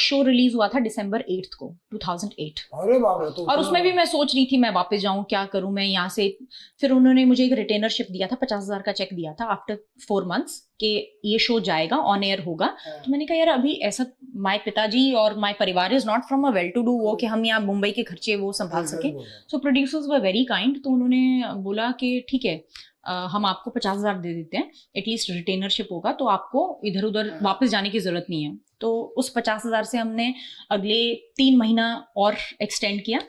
show release हुआ था December 8 को 2008। अरे बाप रे, तो और उसमें भी मैं सोच रही थी मैं वापस जाऊं, क्या करूं मैं यहाँ से। फिर उन्होंने मुझे एक रिटेनरशिप दिया था, 50,000 का चेक दिया था आफ्टर 4 months कि ये शो जाएगा, ऑन एयर होगा। तो मैंने कहा यार अभी ऐसा, माय पिताजी और माय परिवार is not from a well to do वो कि हम यहाँ मुंबई के खर्चे वो संभाल सके। सो प्रोड्यूसर्स वर वेरी काइंड, तो उन्होंने बोला कि ठीक है, हम आपको 50,000 दे देते हैं, एटलीस्ट रिटेनरशिप होगा, तो आपको इधर उधर वापस जाने की जरूरत नहीं है। तो उस 50,000 से हमने अगले 3 महीना और एक्सटेंड किया,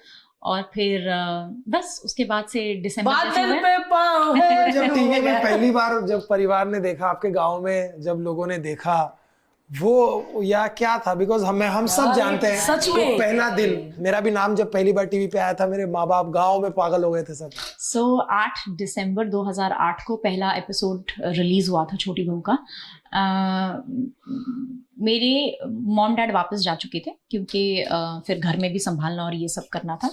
और फिर बस उसके बाद से दिसंबर पे पाँव है। जब टीवी में पहली बार जब परिवार ने देखा, आपके गांव में जब लोगों ने देखा, वो या क्या था? बिकॉज हम सब जानते हैं सच में पहला दिन, मेरा भी नाम जब पहली बार टीवी पे आया था, मेरे माँ बाप गांव में पागल हो गए थे सब। सो 8 दिसंबर 2008 को पहला एपिसोड रिलीज हुआ था छोटी बहू का। मेरे मॉम डैड वापस जा चुके थे, क्योंकि फिर घर में भी संभालना और ये सब करना था।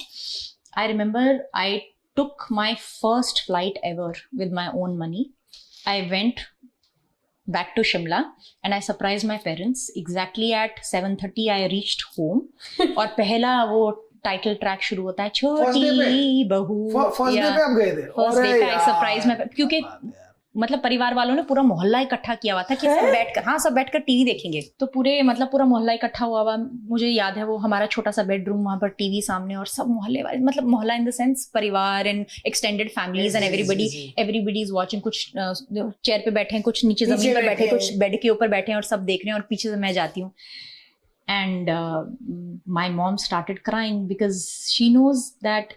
I remember I took my first flight ever with my own money. I went back to Shimla and I surprised my parents. Exactly at 7:30 I reached home और पहला वो टाइटल ट्रैक शुरू होता है, छोटी बहू। फर्स्ट डे पे आप गए थे? फर्स्ट डे पे आई सरप्राइज मैं, क्योंकि मतलब परिवार वालों ने पूरा मोहल्ला इकट्ठा किया हुआ था कि सब बैठकर, हाँ सब बैठकर टीवी देखेंगे। तो पूरा मोहल्ला इकट्ठा हुआ हुआ। मुझे याद है वो हमारा छोटा सा बेडरूम, वहां पर टीवी सामने, और सब मोहल्ले वाले, मतलब मोहल्ला इन द सेंस परिवार and extended families and everybody is watching. कुछ चेयर पे बैठे हैं, कुछ नीचे जमीन पर बैठे, कुछ बेड के ऊपर बैठे हैं, और सब देख रहे हैं, और पीछे से मैं जाती हूँ। And my mom started crying because she knows that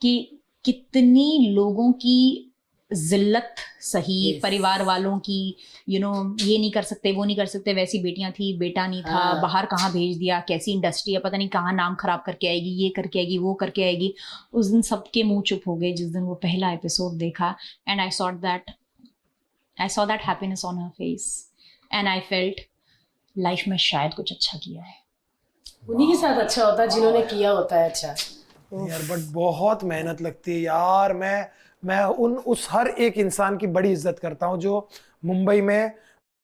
कि कितनी लोगों की जिल्लत सही, परिवार वालों की ये नहीं कर सकते, वो नहीं कर सकते, वैसी बेटियां थी, बेटा नहीं था, बाहर कहाँ भेज दिया, कैसी इंडस्ट्री है, पता नहीं कहाँ नाम खराब करके आएगी, ये करके आएगी, वो करके आएगी। उस दिन सबके मुंह चुप हो गए जिस दिन वो पहला एपिसोड देखा, and I saw that happiness on her face, and I felt life में शायद कुछ अच्छा किया है। उन्हीं के साथ अच्छा होता है जिन्होंने किया होता है अच्छा। यार बट बहुत मेहनत लगती है यार। मैं उस हर एक इंसान की बड़ी इज्जत करता हूँ जो मुंबई में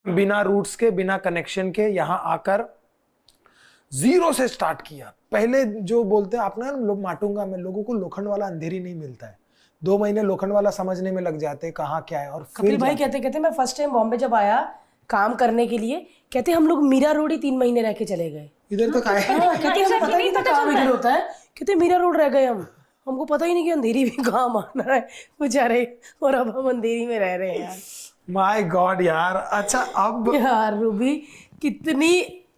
बिना रूट्स के, बिना कनेक्शन के यहाँ आकर जीरो से स्टार्ट किया। पहले जो बोलते हैं आपने लोग माटूंगा मैं, लोगों को लोखंड वाला अंधेरी नहीं मिलता है। 2 महीने लोखंड वाला समझने में लग जाते कहाँ क्या है। और कपिल भाई कहते मैं फर्स्ट टाइम बॉम्बे जब आया काम करने के लिए, कहते हम लोग मीरा रोड ही 3 महीने रह के चले गए। इधर तो कहते हमें पता नहीं था काम इधर होता है, कहते मीरा रोड रह गए हमको पता ही नहीं कि अंधेरी भी कहाँ मारना है बेचारे, और अब हम अंधेरी में रह रहे हैं यार। माय गॉड यार। अच्छा अब यार रूबी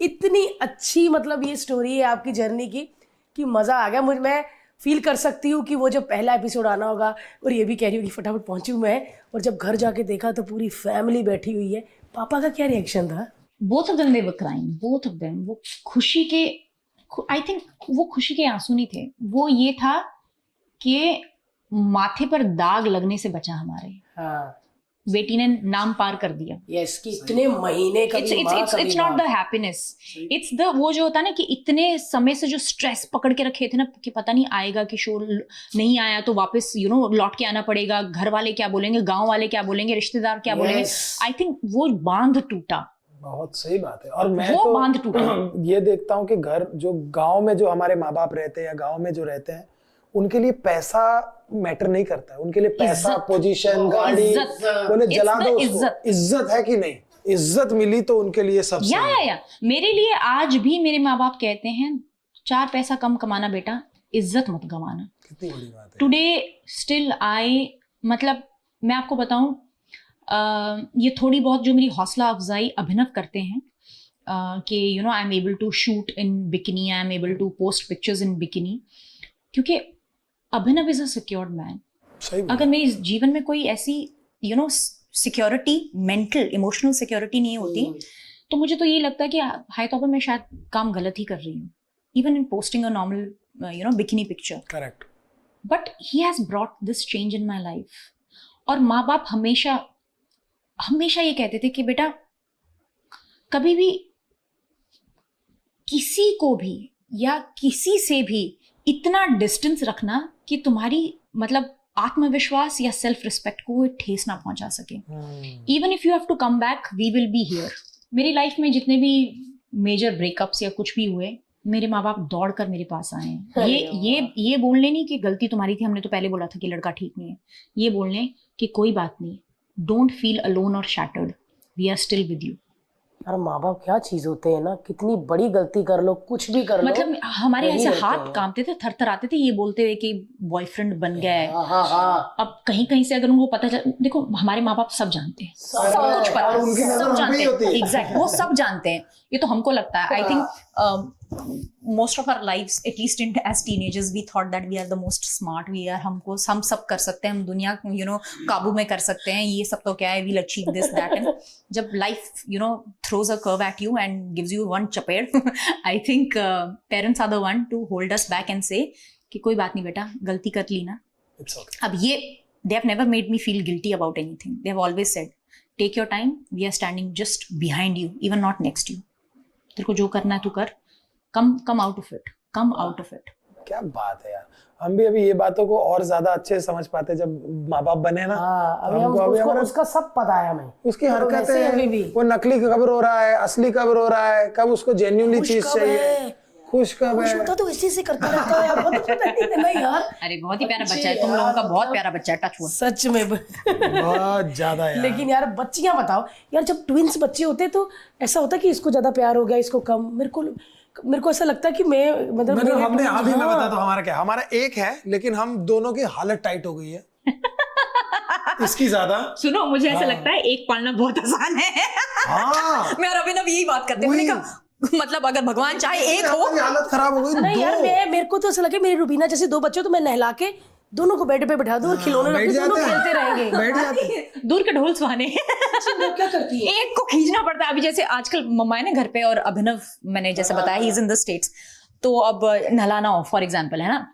इतनी अच्छी मतलब ये स्टोरी है आपकी जर्नी की कि मज़ा आ गया मुझे। मैं फील कर सकती हूँ कि वो जब पहला एपिसोड आना होगा, और ये भी कह रही हूँ कि फटाफट पहुँचूँ मैं, और जब घर जाके देखा तो पूरी फैमिली बैठी हुई है। पापा का क्या रिएक्शन था? Both of them they were crying, both of them. वो खुशी के, आई थिंक वो खुशी के आंसू नहीं थे, वो ये था कि माथे पर दाग लगने से बचा हमारे। हाँ, बेटी ने नाम पार कर दिया। यस, कि इतने महीने it's not the happiness, it's the वो जो होता है ना कि इतने समय से जो स्ट्रेस पकड़ के रखे थे ना कि पता नहीं आएगा कि शो नहीं आया तो वापस लौट के आना पड़ेगा, घर वाले क्या बोलेंगे, गांव वाले क्या बोलेंगे, रिश्तेदार क्या बोलेंगे। आई थिंक वो बांध टूटा। बहुत सही बात है। और मैं वो तो बांध टूटा। ये देखता हूँ कि घर जो गांव में जो हमारे माँ बाप रहते हैं या गांव में जो रहते हैं, उनके लिए पैसा मैटर नहीं करता है। उनके लिए पैसा, पोजीशन, गाड़ी, बोले जला दो उसको। इज्जत है कि नहीं, इज्जत मिली तो उनके लिए सब या मेरे लिए आज भी मेरे माँ बाप कहते हैं 4 पैसा कम कमाना बेटा, इज्जत मत गंवाना। कितनी बड़ी बात है। टुडे स्टिल मतलब मैं आपको बताऊं, ये थोड़ी बहुत जो मेरी हौसला अफजाई अभिनव करते हैं कि I am able to shoot in bikini, I am able to post pictures in bikini, क्योंकि Abhinav is a secured man. अगर मेरी जीवन में कोई ऐसी सिक्योरिटी, मेंटल इमोशनल सिक्योरिटी नहीं होती, तो मुझे तो ये लगता है कि हाई तौर पर मैं शायद काम गलत ही कर रही हूँ, even in posting a normal bikini picture. Correct. But he has brought this change in my life. और माँ बाप हमेशा ये कहते थे कि बेटा कभी भी किसी को भी या किसी से भी इतना डिस्टेंस रखना कि तुम्हारी मतलब आत्मविश्वास या सेल्फ रिस्पेक्ट को ठेस ना पहुंचा सके। Even if you have to come back, we will be here. मेरी लाइफ में जितने भी मेजर ब्रेकअप्स या कुछ भी हुए, मेरे माँ बाप दौड़कर मेरे पास आए हैं। ये बोलने नहीं कि गलती तुम्हारी थी, हमने तो पहले बोला था कि लड़का ठीक नहीं है। ये बोलने कि कोई बात नहीं, डोंट फील अलोन और shattered, we are still with you. यार माँ बाप क्या चीज होते हैं ना, कितनी बड़ी गलती कर लो, कुछ भी कर लो, मतलब हमारे ऐसे हाथ कांपते थे, थरथराते थे ये बोलते हुए कि बॉयफ्रेंड बन गया है। अब कहीं से अगर उनको पता चल, देखो हमारे माँ बाप सब जानते हैं, सब कुछ पता है, सब जानते हैं, एग्जैक्ट, वो सब जानते हैं। ये तो हमको लगता है, I think most of our lives, at least as teenagers, we thought that we are the most smart, हम सब कर सकते हैं, हम दुनिया काबू में कर सकते हैं, ये सब तो क्या है, we'll achieve this that, and जब life throws a curve at you and gives you one चपेड़, I think parents are the one to hold us back and say कि कोई बात नहीं बेटा, गलती कर ली ना। अब ये they have never made me feel guilty about anything. They have always said take your time, we are standing just behind you, even not next you. तेरे को जो करना है तू कर, come out of it, come out of it. क्या बात है यार। हम भी अभी ये बातों को और ज्यादा अच्छे से समझ पाते जब माँ बाप बने ना। अभी उसका सब पता है हमें, उसकी हरकतें, वो नकली कब रो रहा है, असली कब रो रहा है, कब उसको जेन्युइनली चीज चाहिए, खुश कब है, होता तो इसी से करता रहता है यार। नहीं यार, अरे बहुत ही प्यारा बच्चा है, तुम लोगों का बहुत प्यारा बच्चा है, टच वुड, सच में बहुत ज्यादा यार। लेकिन यार बच्चियां बताओ यार, जब ट्विंस बच्चे होते तो ऐसा होता कि इसको ज्यादा प्यार हो गया, इसको कम। मेरे को ऐसा लगता है कि मैं मतलब हमने अभी मैं बता दो हमारा क्या, हमारा एक है लेकिन हम दोनों की हालत टाइट हो गई है इसकी ज्यादा। सुनो, मुझे ऐसा लगता है एक पालना बहुत आसान है। हाँ। मैं और अभिनव यही बात करते हैं, मतलब अगर भगवान चाहे एक हो। हालत खराब हो गई। नहीं यार, मेरे को तो ऐसा लगे मेरी रुबीना जैसे 2 बच्चे तो मैं नहला के दोनों को बेड पे बैठा दो और खिलौने बैठ रख दो, दोनों जाते हैं। खेलते रहेंगे। बैठ जाते हैं। दूर के ढोल सुहाने। वो क्या करती है? एक को खींचना पड़ता है। अभी जैसे आजकल मम्मा है ना घर पे, और अभिनव मैंने जैसे बताया he is in the states, तो अब नहलाना हो फॉर एग्जांपल है ना,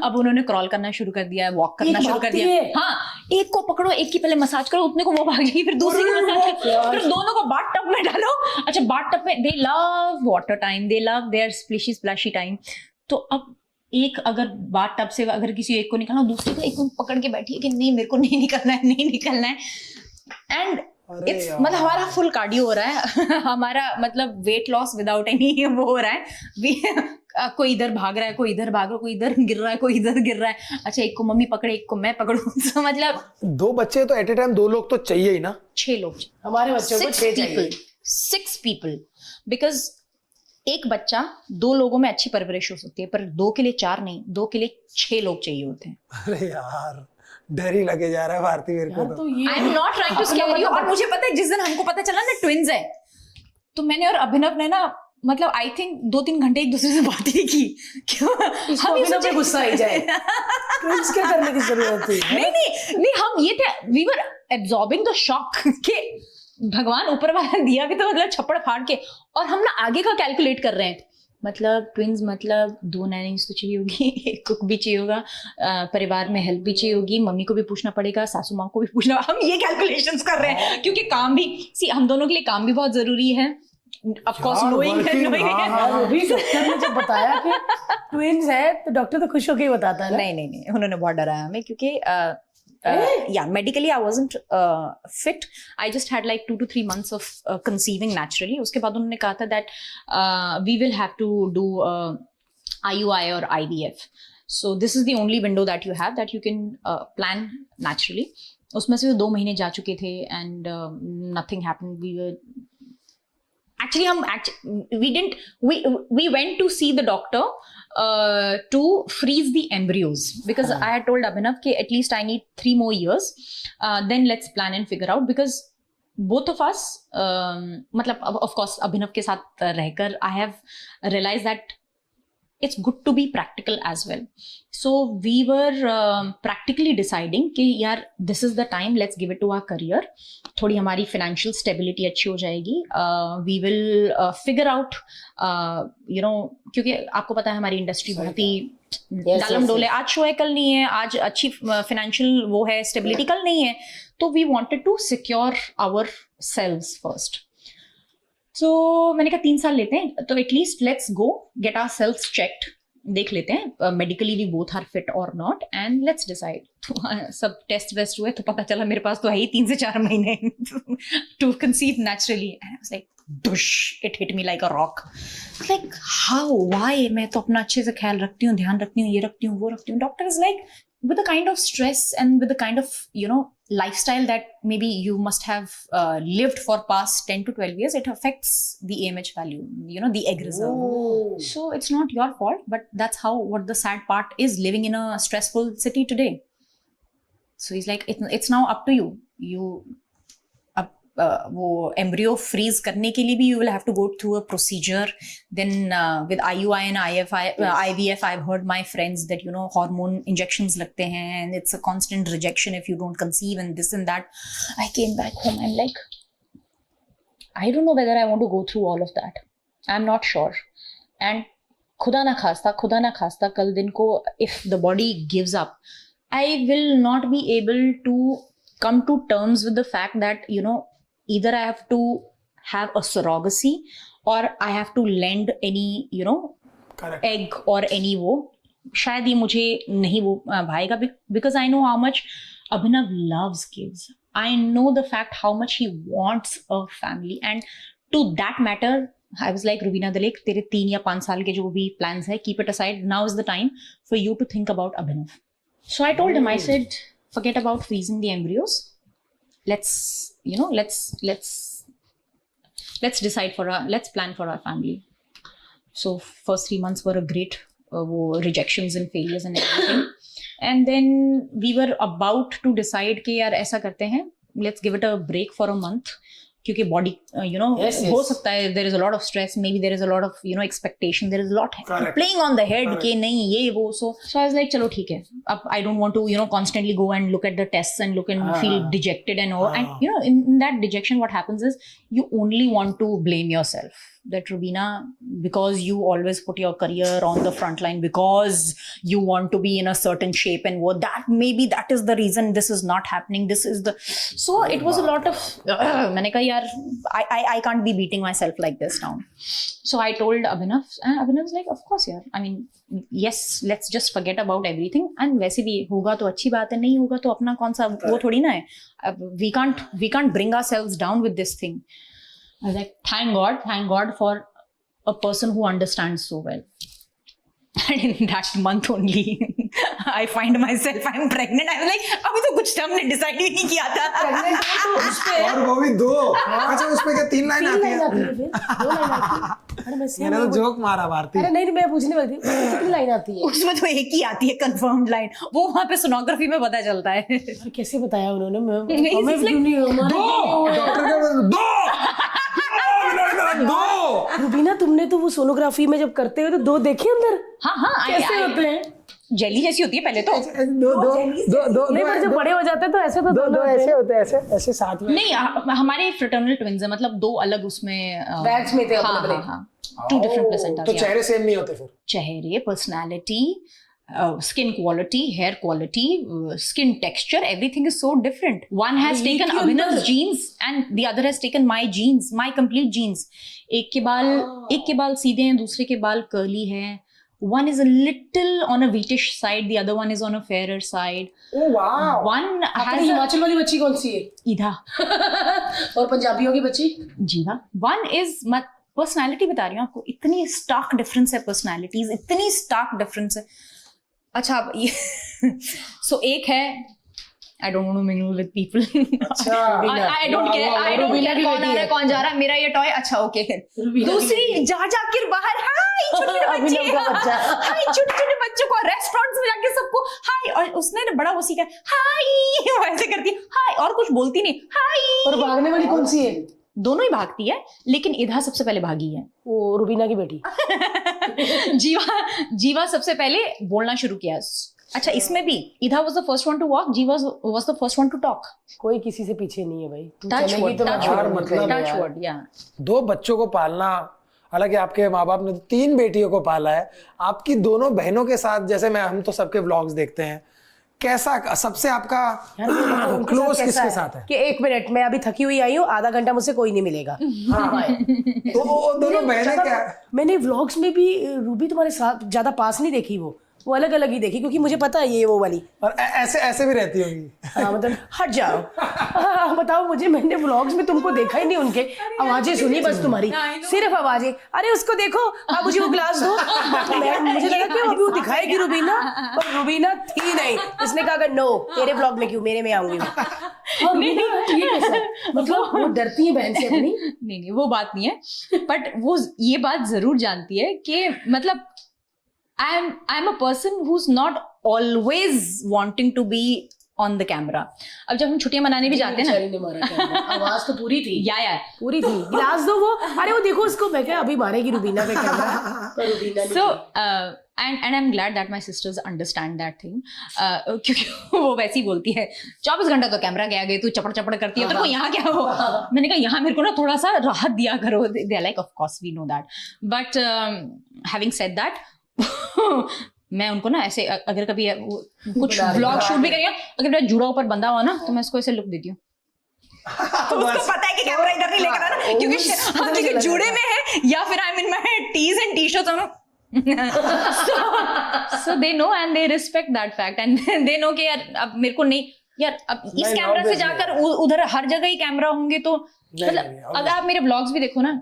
अब उन्होंने क्रॉल करना शुरू कर दिया है, वॉक करना एक शुरू कर भागती दिया है। हाँ, एक को पकड़ो, एक की पहले मसाज करो, उतने को वो भाग जाएगी, फिर दूसरी की मसाज करो, फिर दोनों को बाथ टब में डालो। अच्छा, बाथ टब में they love water time, they love their splishy splashy time. तो अब एक अगर बाथ टब से अगर किसी एक को निकालना, दूसरी को एक को पकड़ के बैठी है कि नहीं मेरे को नहीं निकलना है, नहीं निकलना है। एंड इट्स मतलब हमारा फुल कार्डियो हो रहा है हमारा मतलब वेट लॉस विदाउट एनी वो हो रहा है। कोई इधर भाग रहा है, कोई इधर भाग रहा है, कोई इधर गिर रहा है, कोई इधर गिर रहा है। अच्छा, एक को मम्मी पकड़े, एक को मैं पकड़ूं। तो मतलब 2 बच्चे तो एट ए टाइम 2 लोग तो चाहिए ही ना। 6 लोग, हमारे बच्चों को 6 चाहिए। 6 people, बिकॉज एक बच्चा 2 लोगों में अच्छी परवरिश हो सकती है, पर 2 के लिए 4 नहीं, 2 के लिए 6 लोग चाहिए होते हैं। अरे यार, डर ही लगे जा रहा है भारती मेरे को तो। I am not trying to scare you. और मुझे पता है जिस दिन हमको पता चला ना ट्विंस है, तो मैंने और अभिनव ने ना मतलब आई थिंक 2-3 घंटे एक दूसरे से बात ही की। क्यों हम ये सोचे गुस्सा ही जाए, ट्विंस क्या करने की जरूरत थी? नहीं हम ये थे, we were absorbing the shock के भगवान ऊपर वाला दिया भी तो मतलब छप्पड़ फाड़ के, और हम ना आगे का कैलकुलेट कर रहे हैं। मतलब ट्विंस मतलब 2 नैनीज तो चाहिए होगी, एक कुक भी चाहिए होगा, परिवार में हेल्प भी चाहिए होगी, मम्मी को भी पूछना पड़ेगा, सासू माँ को भी पूछना। हम ये कैलकुलेशंस कर रहे हैं क्योंकि काम भी हम दोनों के लिए काम भी बहुत जरूरी है। ऑफ कोर्स नोइंग वो भी डॉक्टर ने जब बताया कि ट्विंस है तो डॉक्टर तो खुश होकर ही बताता है ना। नहीं उन्होंने बहुत डराया हमें क्योंकि yeah, medically I wasn't fit. I just had like 2 to 3 months of conceiving naturally. उसके बाद उन्होंने कहा था that we will have to do IUI or IVF. So this is the only window that you have that you can plan naturally. उसमें से 2 महीने जा चुके थे and nothing happened. We were we went to see the doctor to freeze the embryos because I had told Abhinav कि at least I need 3 more years, then let's plan and figure out, because both of us मतलब of course Abhinav के साथ रहकर I have realized that it's good to be practical as well. So we were practically deciding कि यार this is the time, let's give it to our career. थोड़ी हमारी financial stability अच्छी हो जाएगी. We will figure out, you know, क्योंकि आपको पता है हमारी इंडस्ट्री बहुत ही डालम डोल है, आज शो है कल नहीं है, आज अच्छी financial वो है stability कल नहीं है, तो we wanted to secure ourselves first. So मैंने कहा 3 साल लेते हैं तो at least let's go get our self checked, देख लेते हैं medically we both are fit और नॉट एंड लेट्स डिसाइड। तो सब टेस्ट वेस्ट हुए तो पता चला मेरे पास तो है ही 3 से 4 महीने to conceive naturally. And I was like douche, it hit me like a rock. Like how, why? मैं तो अपना अच्छे से ख्याल रखती हूँ, ध्यान रखती हूँ, ये रखती हूँ, वो रखती हूँ। Doctor is like with the kind of stress and with the kind of, you know, lifestyle that maybe you must have lived for past 10 to 12 years, it affects the AMH value, you know, the egg reserve. Oh. So it's not your fault, but that's how, what the sad part is, living in a stressful city today. So he's like, it's now up to you. You वो एम्ब्रियो फ्रीज करने के लिए भी you will have to go through a procedure. Then with IUI and IVF, I've heard my friends that, you know, hormone injections लगते हैं and it's a constant rejection if you don't conceive and this and that. I came back home, I'm like, I don't know whether I want to go through all of that. I'm not sure. And खुदा ना खास्ता कल दिन को if the body gives up, I will not be able to come to terms with the fact that, you know, either I have to have a surrogacy or I have to lend any, you know, correct, egg or any वो शायद ये मुझे नहीं वो भाएगा, because I know how much Abhinav loves kids. I know the fact how much he wants a family, and to that matter I was like, Rubina Dalek, तेरे 3 या 5 साल के जो भी plans है, keep it aside. Now is the time for you to think about Abhinav. So I told him, I said, forget about freezing the embryos. Let's, you know, let's decide for let's plan for our family. So first 3 months were a great rejections and failures and everything. And then we were about to decide कि यार ऐसा करते हैं, let's give it a break for a month क्योंकि बॉडी हो सकता है there is a lot of stress, maybe there is a lot of expectation, there is a lot playing on the head कि नहीं ये वो. सो आई वाज लाइक चलो ठीक है, अब I don't want to constantly go and look at the tests and look and feel dejected and all. And in that dejection what happens is you only want to blame yourself that Rubina, because you always put your career on the front line, because you want to be in a certain shape and what that maybe that is the reason this is not happening, this is the. So it was a lot of मैंने कहा यार I can't be beating myself like this now. So I told Abhinav and Abhinav's like of course यार, I mean yes, let's just forget about everything, and वैसे भी होगा तो अच्छी बात है, नहीं होगा तो अपना कौन सा वो थोड़ी ना है. We can't bring ourselves down with this thing. I was like, thank God for a person who understands so well. And in that month only, I find myself, I'm pregnant. I was like, अभी तो कुछ हमने डिसाइड ही नहीं किया था. और वो भी 2. अच्छा उसपे क्या 3 लाइन आती है? मैंने तो जोक मारा भारती. अरे नहीं, मैं पूछने वाली थी कितनी लाइन आती है? उसमें तो एक ही आती है कंफर्म्ड लाइन, वो वहाँ पे सोनोग्राफी में पता चलता है. कैसे बताया उन्होंने? रुबीना तुमने तो वो सोनोग्राफी में जब करते हो तो 2 देखे अंदर? हाँ कैसे होते हैं? जेली जैसी होती है पहले तो. दो नहीं, पर जब बड़े हो जाते हैं तो ऐसे तो दो ऐसे होते हैं, ऐसे साथ में. नहीं हमारे फ्रेटर्नल ट्विन्स है, मतलब 2 अलग उसमें बैग्स में थे. हाँ 2 डिफरेंट प्लेसेंटा. तो चेहरे सेम नहीं होते फिर? चेहरे, personality, skin quality, hair quality, skin texture, everything is so different. One has taken Abhinav's genes and the other has taken my genes, my complete genes. एक के बाल सीधे हैं, दूसरे के बाल curly हैं. One is a little on a wheatish side, the other one is on a fairer side. Oh wow! One has Himachal वाली बच्ची कौन सी है? ईधा. और पंजाबियों की बच्ची? जीवा. One is पर्सनालिटी बता रही हूँ आपको, इतनी स्टार्क डिफरेंस है पर्सनालिटीज, इतनी स्टार्क डिफरेंस है. अच्छा अब ये सो एक है I don't want to mingle with people. अच्छा आई डोंट केयर कौन आ रहा है कौन जा रहा है, मेरा ये टॉय. अच्छा ओके. दूसरी जा के बाहर हाय छोटे बच्चों को रेस्टोरेंट्स में जाके सबको हाय, और उसने ना बड़ा वो सीखा हाय, वैसे करती हाय और कुछ बोलती नहीं हाय. और भागने वाली कौन सी है? दोनों ही भागती है, लेकिन ईधा सबसे पहले भागी है. वो रुबीना की बेटी. जीवा सबसे पहले बोलना शुरू किया. अच्छा इसमें भी Idha was the first one to walk, Jeeva was the first one to talk. कोई किसी से पीछे नहीं है भाई. Touchwood. या 2 बच्चों को पालना, हालांकि आपके माँ बाप ने 3 बेटियों को पाला है. आपकी दोनों बहनों के साथ, जैसे हम तो सबके व्लॉग्स देखते हैं, कैसा सबसे आपका क्लोज किसके साथ है? कि 1 मिनट मैं अभी थकी हुई आई हूँ, आधा घंटा मुझसे कोई नहीं मिलेगा. तो वो दोनों बहनें क्या? मैंने व्लॉग्स में भी रूबी तुम्हारे साथ ज्यादा पास नहीं देखी, वो अलग अलग ही देखी, क्योंकि मुझे पता है ये वो वाली. और ऐसे भी रहती होगी. हाँ मतलब हट जाओ. बताओ मुझे, मैंने व्लॉग्स में तुमको देखा ही नहीं. उनके आवाजें सुनी बस तुम्हारी, सिर्फ आवाजें. अरे उसको देखो, आप मुझे वो ग्लास दो. मुझे लगा कि अभी वो दिखाएगी रुबीना, पर रुबीना थी नहीं. इसने कहा नो, तेरे व्लॉग में क्यों, मेरे में आऊंगी. और मतलब वो डरती है बहन से अपनी. नहीं वो बात नहीं है, बट वो ये बात जरूर जानती है कि मतलब I'm a person who's not always wanting to be on the camera. अब जब हम छुट्टियां मनाने भी जाते हैं ना, आवाज तो पूरी थी. या पूरी थी. गिलास दो वो. अरे वो देखो उसको, मैं क्या अभी मारेगी रुबीना पे camera. So and I'm glad that my sisters understand that thing. क्योंकि वो वैसे ही बोलती है 24 घंटा तो कैमरा के आगे तू चपड़ करती है, तेरे को यहाँ क्या हो. मैंने कहा यहाँ मेरे को ना थोड़ा सा राहत दिया करो. They are like of course we know that, but having said that, मैं उनको ना ऐसे अगर कभी कुछ व्लॉग शूट भी करेंगे, अगर मेरा जूड़ा ऊपर बंधा हुआ ना तो मैं इसको ऐसे लुक देती हूँ. तो उसको पता है कि कैमरा इधर नहीं लेकर आना, क्योंकि जूड़े में है या फिर I am in my tees and T shirts. So they know and they respect that fact and they know कि यार अब मेरे को नहीं, यार अब इस कैमरा से जाकर उधर हर जगह ही कैमरा होंगे तो मतलब अगर आप मेरे व्लॉग्स भी देखो ना,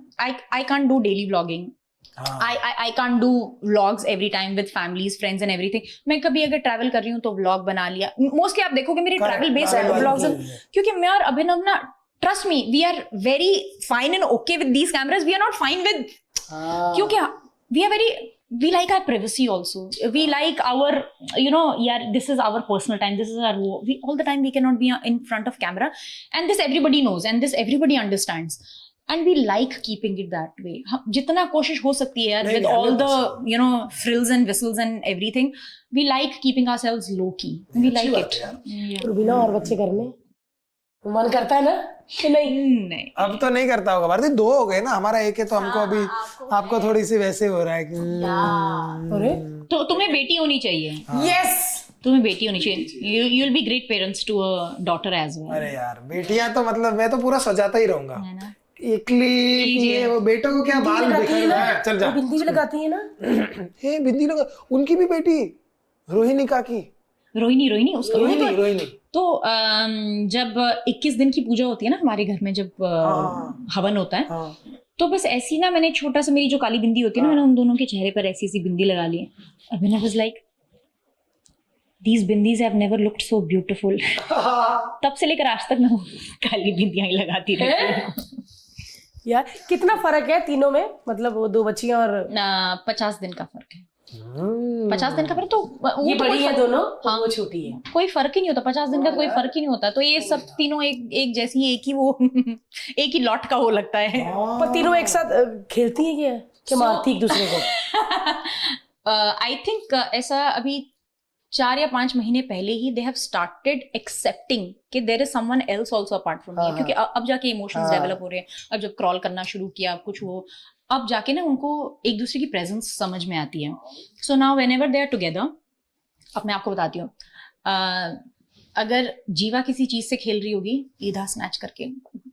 I can't do daily vlogging. I can't do vlogs every time with families, friends and everything. मैं कभी अगर ट्रैवल कर रही हूँ तो व्लॉग बना लिया. मोस्टली आप देखोगे मेरे ट्रैवल बेस्ड व्लॉग्स, क्योंकि मैं और अभिनव ना, trust me, we are very fine and okay with these cameras. We are not fine with, क्योंकि we are very we like our privacy also. We like our, yeah, this is our personal time. This is our, we all the time we cannot be in front of camera, and this everybody knows, and this everybody understands, and we like keeping it that way. जितना कोशिश हो सकती है यार, with all the frills and whistles and everything, we like keeping ourselves low key. We like it. Rubina, और बच्चे करने मन करता है ना कि नहीं? अब तो नहीं करता होगा भारती, 2 हो गए ना, हमारा एक है तो हमको अभी आपको थोड़ी सी वैसे हो रहा है कि अरे तो तुम्हें बेटी होनी चाहिए। यस, तुम्हें बेटी होनी चाहिए। You will be great parents to a daughter as well। अरे यार बेटियां तो मतलब मैं तो पूरा सजाता ही रहूंगा, है ना? इकली ये वो बेटों को क्या बाल दिखाई रहा है। चल जा, बिंदी भी लगाती है ना। हे बिंदी लगा, उनकी भी बेटी रोहिणी काकी, रोहिणी उसका रोहिणी तो जब 21 दिन की पूजा होती है ना हमारे घर में, जब हवन होता है, तो बस ऐसी ना मैंने छोटा सा, मेरी जो काली बिंदी होती है ना, मैंने उन दोनों के चेहरे पर ऐसी सी बिंदी लगा ली है। अभी I was like, these bindis have never looked so beautiful। तब से लेकर आज तक मैं काली बिंदियां ही लगाती रहती हूँ। यार कितना फर्क है तीनों में, मतलब वो 2 बच्चियां और 50 दिन का फर्क है। 50 दिन का फर्क, तो ये बड़ी है दोनों, हाँ, वो छोटी है, कोई फर्क ही नहीं होता। 50 दिन का कोई फर्क ही नहीं होता। तो ये सब तीनों एक जैसी, एक ही वो एक ही लॉट का वो लगता है। पर तीनों एक साथ खेलती है क्या मारती एक दूसरे को? आई थिंक ऐसा अभी 4 या 5 महीने पहले ही दे हैव स्टार्टेड एक्सेप्टिंग कि there is someone else also apart from me, क्योंकि अब जाके इमोशंस डेवलप हो रहे हैं। अब जब क्रॉल करना शुरू किया कुछ वो, अब जाके ना उनको एक दूसरे की प्रेजेंस समझ में आती है। So now whenever they are together, अब मैं आपको बताती हूँ, अगर जीवा किसी चीज से खेल रही होगी, ईधा स्नैच करके,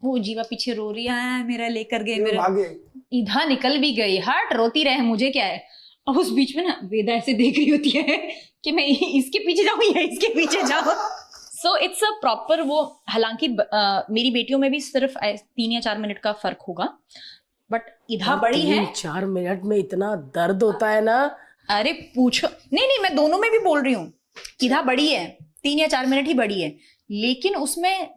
वो जीवा पीछे रो रही है, मेरा लेकर गए, मेरा, ईधा निकल भी गई, हट रोती रहे, मुझे क्या है। अब उस बीच में ना वेदा ऐसे देख रही होती है कि मैं इसके पीछे जाऊं या इसके पीछे जाऊं। सो इट्स अ प्रॉपर वो, हालांकि मेरी बेटियों में भी सिर्फ 3 या 4 मिनट का फर्क होगा, बट ईधा बड़ी है। 4 मिनट में इतना दर्द होता है ना, अरे पूछो, नहीं मैं दोनों में भी बोल रही हूँ। ईधा बड़ी है, 3 या 4 मिनट ही बड़ी है, लेकिन उसमें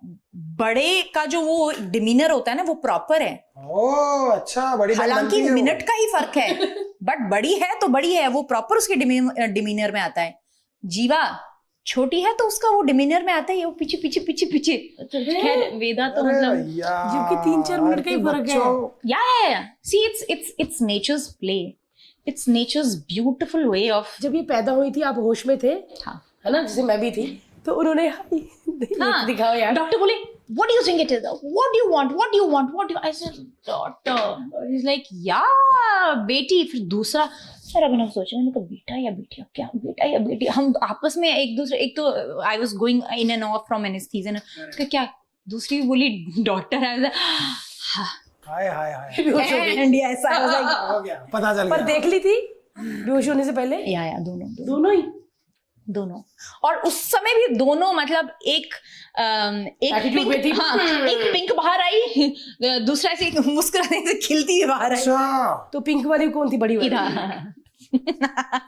बड़े का जो वो डिमीनर होता है ना, वो प्रॉपर है। ओह अच्छा, बड़ी हालांकि मिनट का ही फर्क है, बट बड़ी है तो बड़ी है, वो प्रॉपर उसके डिमीनर में आता है। जीवा छोटी है तो उसका वो डिमीनर में आता है, वो पीछे पीछे पीछे पीछे। खैर वेदा तो मतलब जबकि 3-4 मिनट का ही फर्क है। या see it's nature's play, it's nature's beautiful way of. जब ये पैदा हुई थी आप होश में थे? हाँ, है ना, जैसे मैं भी थी, तो उन्होंने दिखाओ यार। डॉक्टर बोले what do you think it is, what do you want, I said daughter, he's like yeah बेटी। फिर दूसरा सर अभी ना सोच रहा हूँ बेटा या बेटी, क्या बेटा या बेटी, हम आपस में एक दूसरे, एक तो I was going in end of from anaesthesia ना, क्या दूसरी भी बोली डॉक्टर है, हाय हाय हाय, एंड ऐसा हो गया, पता चल गया। पर देख ली थी बेहोश होने से पहले? या दोनों। और उस समय भी दोनों, मतलब एक पिंक, हाँ, एक पिंक बाहर आई, दूसरा ऐसे मुस्कुराने से खिलती है बाहर आई। तो पिंक वाली कौन थी, बड़ी वाली?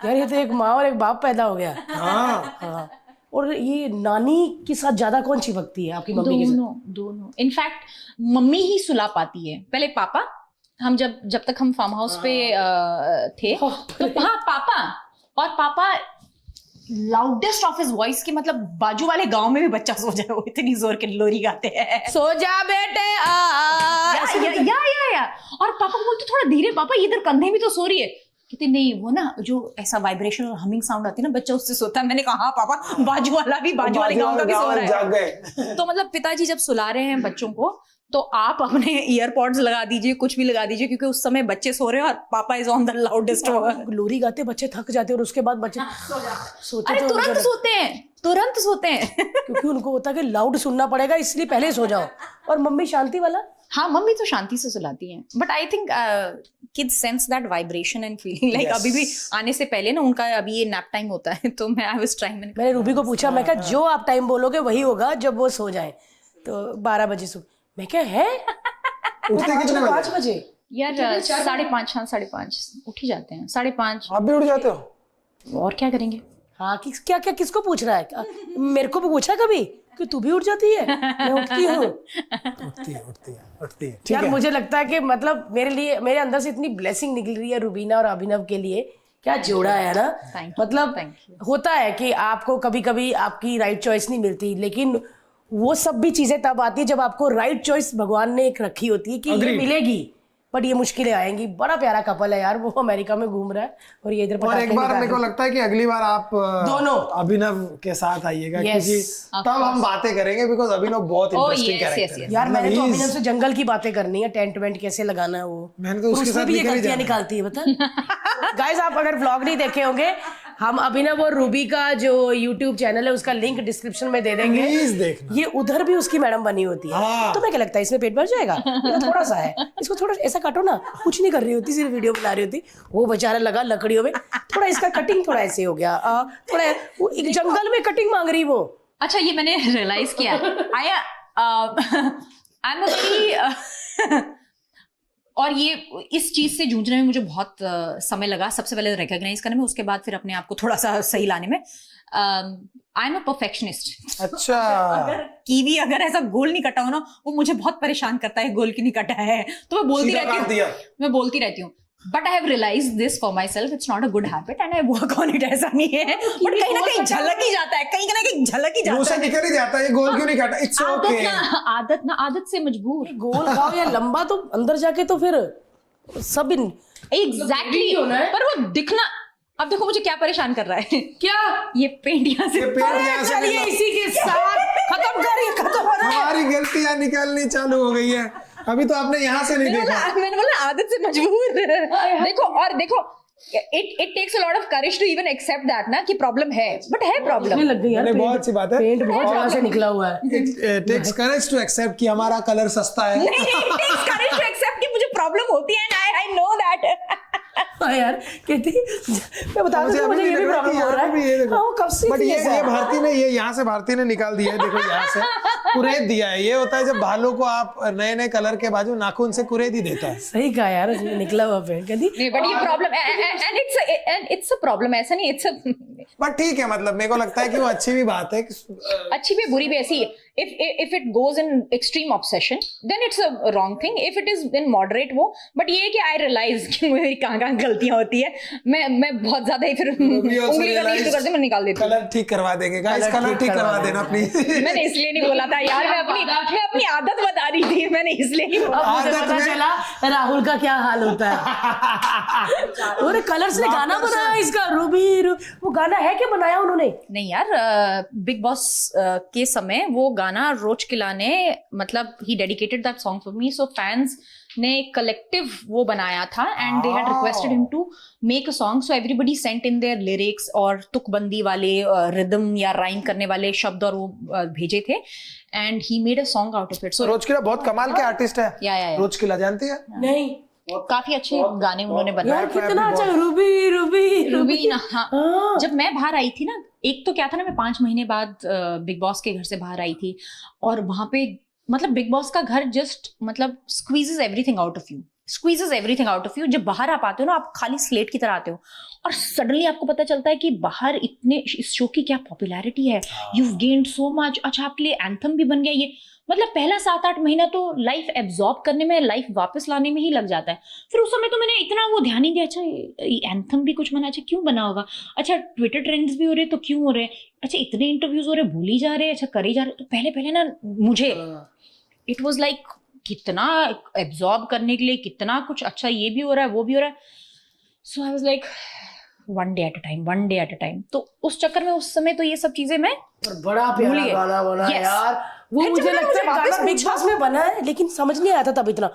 यार ये तो एक माँ और एक बाप पैदा हो गया। हाँ। और ये नानी के साथ ज्यादा कौन चिपकती है आपकी मम्मी के साथ? दोनों। इनफैक्ट मम्मी ही सुला पाती है, पहले पापा, हम जब तक हम फार्म हाउस पे थे, तो हाँ पापा लाउडेस्ट ऑफ हिज वॉइस के, मतलब बाजू वाले गांव में भी बच्चा सो जाए वो इतनी जोर के लोरी गाते हैं, सो जा बेटे या और पापा को बोलते थोड़ा धीरे पापा, इधर कंधे भी तो सो रही है। कहते नहीं, वो ना जो ऐसा वाइब्रेशन और हमिंग साउंड आती है ना, बच्चा उससे सोता है। मैंने कहा हाँ पापा, बाजू वाले गांव का भी सो रहा है। तो मतलब पिताजी जब सुला रहे हैं बच्चों को, तो आप अपने ईयरपॉड्स लगा दीजिए, कुछ भी लगा दीजिए, क्योंकि उस समय बच्चे सो रहे हैं और पापा इज ऑन द लाउडेस्ट। लोरी गाते बच्चे थक जाते हैं और उसके बाद बच्चे सोते, अरे तुरंत सोते हैं क्योंकि उनको होता है कि लाउड सुनना पड़ेगा, इसलिए पहले सो जाओ। और मम्मी शांति वाला? हाँ, मम्मी तो शांति से सुलाती हैं, but I think kids sense that vibration and feeling, like अभी भी आने से पहले ना उनका अभी ये नैप टाइम होता है, तो मैं आई वाज ट्राइंग, मैंने रूबी को पूछा, मैं कहा जो आप टाइम बोलोगे वही होगा जब वो सो जाए, तो 12 बजे सो। मैं क्या है उठते कितने बजे? 5 बजे यार, 5:30, हाँ 5:30 उठ ही जाते हैं, 5:30। आप भी उठ जाते हो? और क्या करेंगे। हाँ, क्या किसको पूछ रहा है? मेरे को भी पूछा कभी कि तू भी उठ जाती है? मैं उठती हूँ। उठती है। यार मुझे लगता है कि मतलब मेरे अंदर से इतनी ब्लेसिंग निकल रही है रुबीना और अभिनव के लिए क्या जोड़ा है ना। Thank you, मतलब thank you. होता है कि आपको कभी कभी आपकी राइट चॉइस नहीं मिलती, लेकिन वो सब भी चीजें तब आती है जब आपको राइट चॉइस भगवान ने एक रखी होती है कि ये Agreed. मिलेगी, बट ये मुश्किलें आएंगी। बड़ा प्यारा कपल है यार, वो अमेरिका में घूम रहा है और ये इधर और पटाखे एक बार निकाल मेरे को रहे हैं। लगता है कि अगली बार आप दोनों अभिनव के साथ आइएगा, Yes, क्योंकि तब हम बातें करेंगे, बिकॉज अभिनव बहुत Oh, interesting yes, yes, character है। yes. यार मैंने तो मतलब he अभिनव is- से जंगल की बातें करनी है, टेंट वेंट कैसे लगाना है वो। मैंने तो उसके उसमें साथ भी ये निकल ही गलतियां जाना है। निकालती है बता। गाइस आप अगर व्लॉग नहीं देखे होंगे, हम अभिनव और रूबी का जो यूट्यूब चैनल है उसका लिंक डिस्क्रिप्शन में दे देंगे, प्लीज देखना। ये उधर भी उसकी मैडम बनी होती है। हाँ। तुम्हें क्या लगता है इसमें पेट भर जाएगा? ये तो थोड़ा सा है, इसको थोड़ा ऐसा काटो ना, कुछ नहीं कर रही होती, सिर्फ वीडियो बना रही होती। वो बेचारा लगा लकड़ियों में, थोड़ा इसका कटिंग थोड़ा ऐसे हो गया, थोड़ा वो एक जंगल में कटिंग मांग रही वो। अच्छा, ये मैंने रियलाइज किया, आई एम वेरी और ये इस चीज से जूझने में मुझे बहुत समय लगा। सबसे पहले रिकॉग्नाइज करने में, उसके बाद फिर अपने आप को थोड़ा सा सही लाने में। आई एम अ परफेक्शनिस्ट। अच्छा, अगर कीवी अगर ऐसा गोल नहीं कटा हो ना, वो मुझे बहुत परेशान करता है, गोल क्यों नहीं कटा है, तो मैं बोलती सीधा काट रहती दिया। हूँ, मैं बोलती रहती हूँ। But I have realize this for myself, it's not a good habit and I work on it. ऐसा नहीं है, बट कहीं ना कहीं झलक ही जाता है, कहीं ना कहीं झलक ही मुंह जाता से है। निकल ही जाता है, ये गोल क्यों नहीं काटा? It's okay. आदत से मजबूर। गोल खाओ या लंबा, तो अंदर जाके तो फिर सब एग्जैक्टली होना है। पर वो दिखना। अब देखो मुझे क्या परेशान कर रहा है, क्या ये पेंट यहाँ से। ये पेड़ यहाँ से चलिए निकला। इसी के साथ खत्म करिए, खत्म हो रहा है। हमारी गलतियां निकलनी चालू हो गई है। अभी तो आपने यहाँ से नहीं देखा। मैंने बोला आदत से मजबूर। देखो, और देखो, it takes a lot of courage to even accept that ना कि प्रॉब्लम है, बट है प्रॉब्लम। लग गई यार, मैंने बहुत अच्छी बात है। पेंट बहुत जगह से निकला हुआ है। टेक्स करेज टू एक्सेप्ट कि हमारा कलर सस्ता है। नहीं, it takes courage to accept कि मुझे प्रॉब्लम होती है, and I know that। हाँ यार, कहती मैं बता दूं मुझे ये भी प्रॉब्लम हो रहा है। हाँ, वो कब से बट थी ये ऐसा? भारती ने ये यहाँ से भारती ने निकाल दिया है, देखो यहाँ से कुरेद दिया है। ये होता है जब भालू को आप नए नए कलर के बाजू नाखून से कुरेद ही देता है। सही कहा यार, उसमें निकला हुआ पेंट कहती। नहीं, बट ये problem and it's a problem, ऐसा नहीं, इट्स अ बट ठीक है, मतलब मेरे को लगता है कि वो अच्छी भी बात है कि अच्छी भी बुरी भी ऐसी। if it goes in extreme obsession then it's a wrong thing, if it is in moderate वो। बट ये है कि I realize कि मेरी कहाँ गलतियां होती है, मैं बहुत ज्यादा ही फिर उंगली करनी शुरू करती हूँ, मैं निकाल देती हूँ। कलर ठीक करवा देंगे गाइस, कलर ठीक करवा देना प्लीज। मैंने इसलिए नहीं बोला था यार, मैं अपनी आदत बता रही थी, मैंने इसलिए नहीं बोला। अब मुझे आदत पता में- चला राहुल का क्या हाल होता है। और कलर्स ने गाना बनाया इसका, रूबी वो गाना है क्या बनाया उन्होंने? नहीं यार, बिग बॉस के समय वो गाना रोज किला ने, मतलब he dedicated that song for me, so fans ने कलेक्टिव वो बनाया था and they had requested him to make a song, so everybody sent in their lyrics और तुकबंदी वाले रिदम या राइम करने वाले शब्द और वो भेजे थे and he made a song out of it. So रोज किला बहुत कमाल के आर्टिस्ट है। या रोज किला जानती है? नहीं काफी अच्छे गाने उन्होंने बनाए। यार, कितना अच्छा रूबी रूबी रूबी ना, हाँ। हाँ। जब मैं बाहर आई थी ना, एक तो क्या था ना, मैं 5 महीने बाद बिग बॉस के घर से बाहर आई थी और वहां पे मतलब बिग बॉस का घर जस्ट मतलब squeezes everything out of you. जब बाहर आप आते हो ना, आप खाली स्लेट की तरह आते हो और सडनली आपको पता चलता है कि बाहर इतने इस शो की क्या पॉपुलैरिटी है, यू गेन्ड सो मच। अच्छा, आपके लिए एंथम भी बन गया ये। मतलब पहला 7-8 महीना तो लाइफ एब्जॉर्ब करने में, लाइफ वापस लाने में ही लग जाता है। फिर उस समय तो मैंने इतना वो ध्यान नहीं दिया, अच्छा एंथम भी कुछ बना, अच्छा क्यों बना होगा, अच्छा ट्विटर ट्रेंड्स भी हो रहे तो क्यों हो रहे, अच्छा इतने इंटरव्यूज हो रहे, भूल ही जा रहे, अच्छा करे जा रहे। तो पहले ना मुझे इट वाज लाइक कितना एब्जॉर्ब करने के लिए कितना कुछ, अच्छा ये भी हो रहा है वो भी हो रहा है। So I was like one day at a time। तो उस चक्कर में उस समय तो ये सब चीजें मैं और बड़ा प्यारा गाना बना Yes। यार वो। फिर मुझे जब लगता है मैंने वापस गाना बिग बॉस में बना है, लेकिन समझ नहीं आया था तब इतना।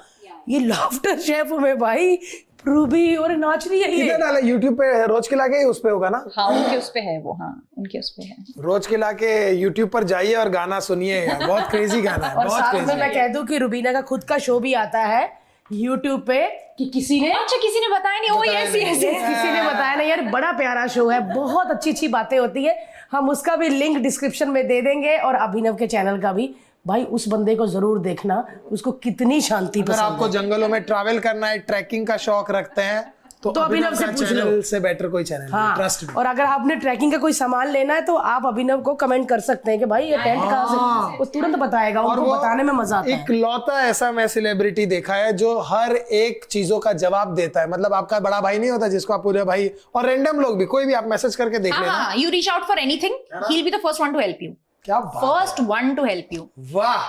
ये लाफ्टर शेफ में भाई रूबी और नाच रही है ये। किधर डाला? यूट्यूब पे रोज किला के उस पे होगा ना? हाँ, उनके उस पे है वो, हाँ उनके उस पे है। रोज किला के यूट्यूब पर जाइए और गाना सुनिए यार, बहुत क्रेजी गाना है, और बहुत साथ में क्रेजी। मैं कह दूं कि रुबीना का खुद का शो भी आता है यूट्यूब पे, कि किसी ने अच्छा किसी ने बताया नहीं, ओ यस यस किसी ने बताया ना यार, बड़ा प्यारा शो है, बहुत अच्छी बातें होती है। हम उसका भी लिंक डिस्क्रिप्शन में दे देंगे और अभिनव के चैनल का भी। भाई उस बंदे को जरूर देखना, उसको कितनी शांति अगर पसंद आपको है। जंगलों में ट्रैवल करना है, ट्रैकिंग का शौक रखते हैं, तो अभिनव से का पूछ लो। चैनल से बेटर कोई चैनल नहीं, हाँ, ट्रस्ट मी। और अगर आपने ट्रैकिंग का कोई सामान लेना है तो आप अभिनव को कमेंट कर सकते हैं कि भाई ये टेंट कहाँ से, वो तुरंत बताएगा, और उनको वो बताने में मजा आता है। इकलौता ऐसा मैं सेलिब्रिटी देखा है जो हर एक चीजों का जवाब देता है। मतलब आपका बड़ा भाई नहीं होता जिसको आप पूरे भाई, और रैंडम लोग भी, कोई भी आप मैसेज करके देख लेना। हाँ, you reach out for anything, he'll be the first one to help you. क्या बात, First one to help you. वाह।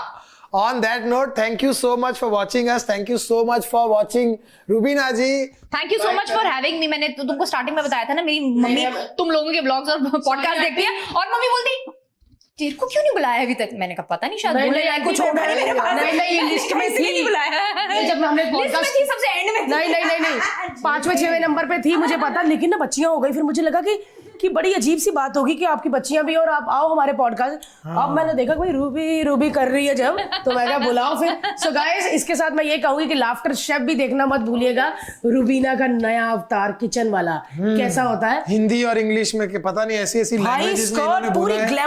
On that note, thank you so much for watching us. Thank you so much for watching Rubina ji. Thank you so much for having me. मैंने तुमको स्टार्टिंग में बताया था ना, मेरी मम्मी तुम लोगों के ब्लॉग्स और पॉडकास्ट देखती है, और मम्मी बोलती तेरे को क्यों नहीं बुलाया अभी तक। मैंने कहा पता नहीं, शायद बोलने लायक कुछ होगा नहीं मेरे पास। नहीं, लिस्ट में थी, नहीं बुलाया। जब हमने लिस्ट में थी, सबसे एंड में। नहीं 5वें 6वें नंबर पे थी, मुझे पता, लेकिन ना बच्चियां हो गई। फिर मुझे लगा कि बड़ी अजीब सी बात होगी कि आपकी बच्चियां भी और आप आओ हमारे पॉडकास्ट। अब मैंने देखा कोई रूबी कर रही है जब, तो मैं क्या बुलाओ फिर। सो गाइस, इसके साथ मैं ये कहूंगी कि लाफ्टर शेफ भी देखना मत भूलिएगा। रुबीना का नया अवतार किचन वाला कैसा होता है, हिंदी और इंग्लिश में, कि पता नहीं ऐसी भाई लैंग्वेजेस में इन्होंने पूरी बोला है। ग्लैमर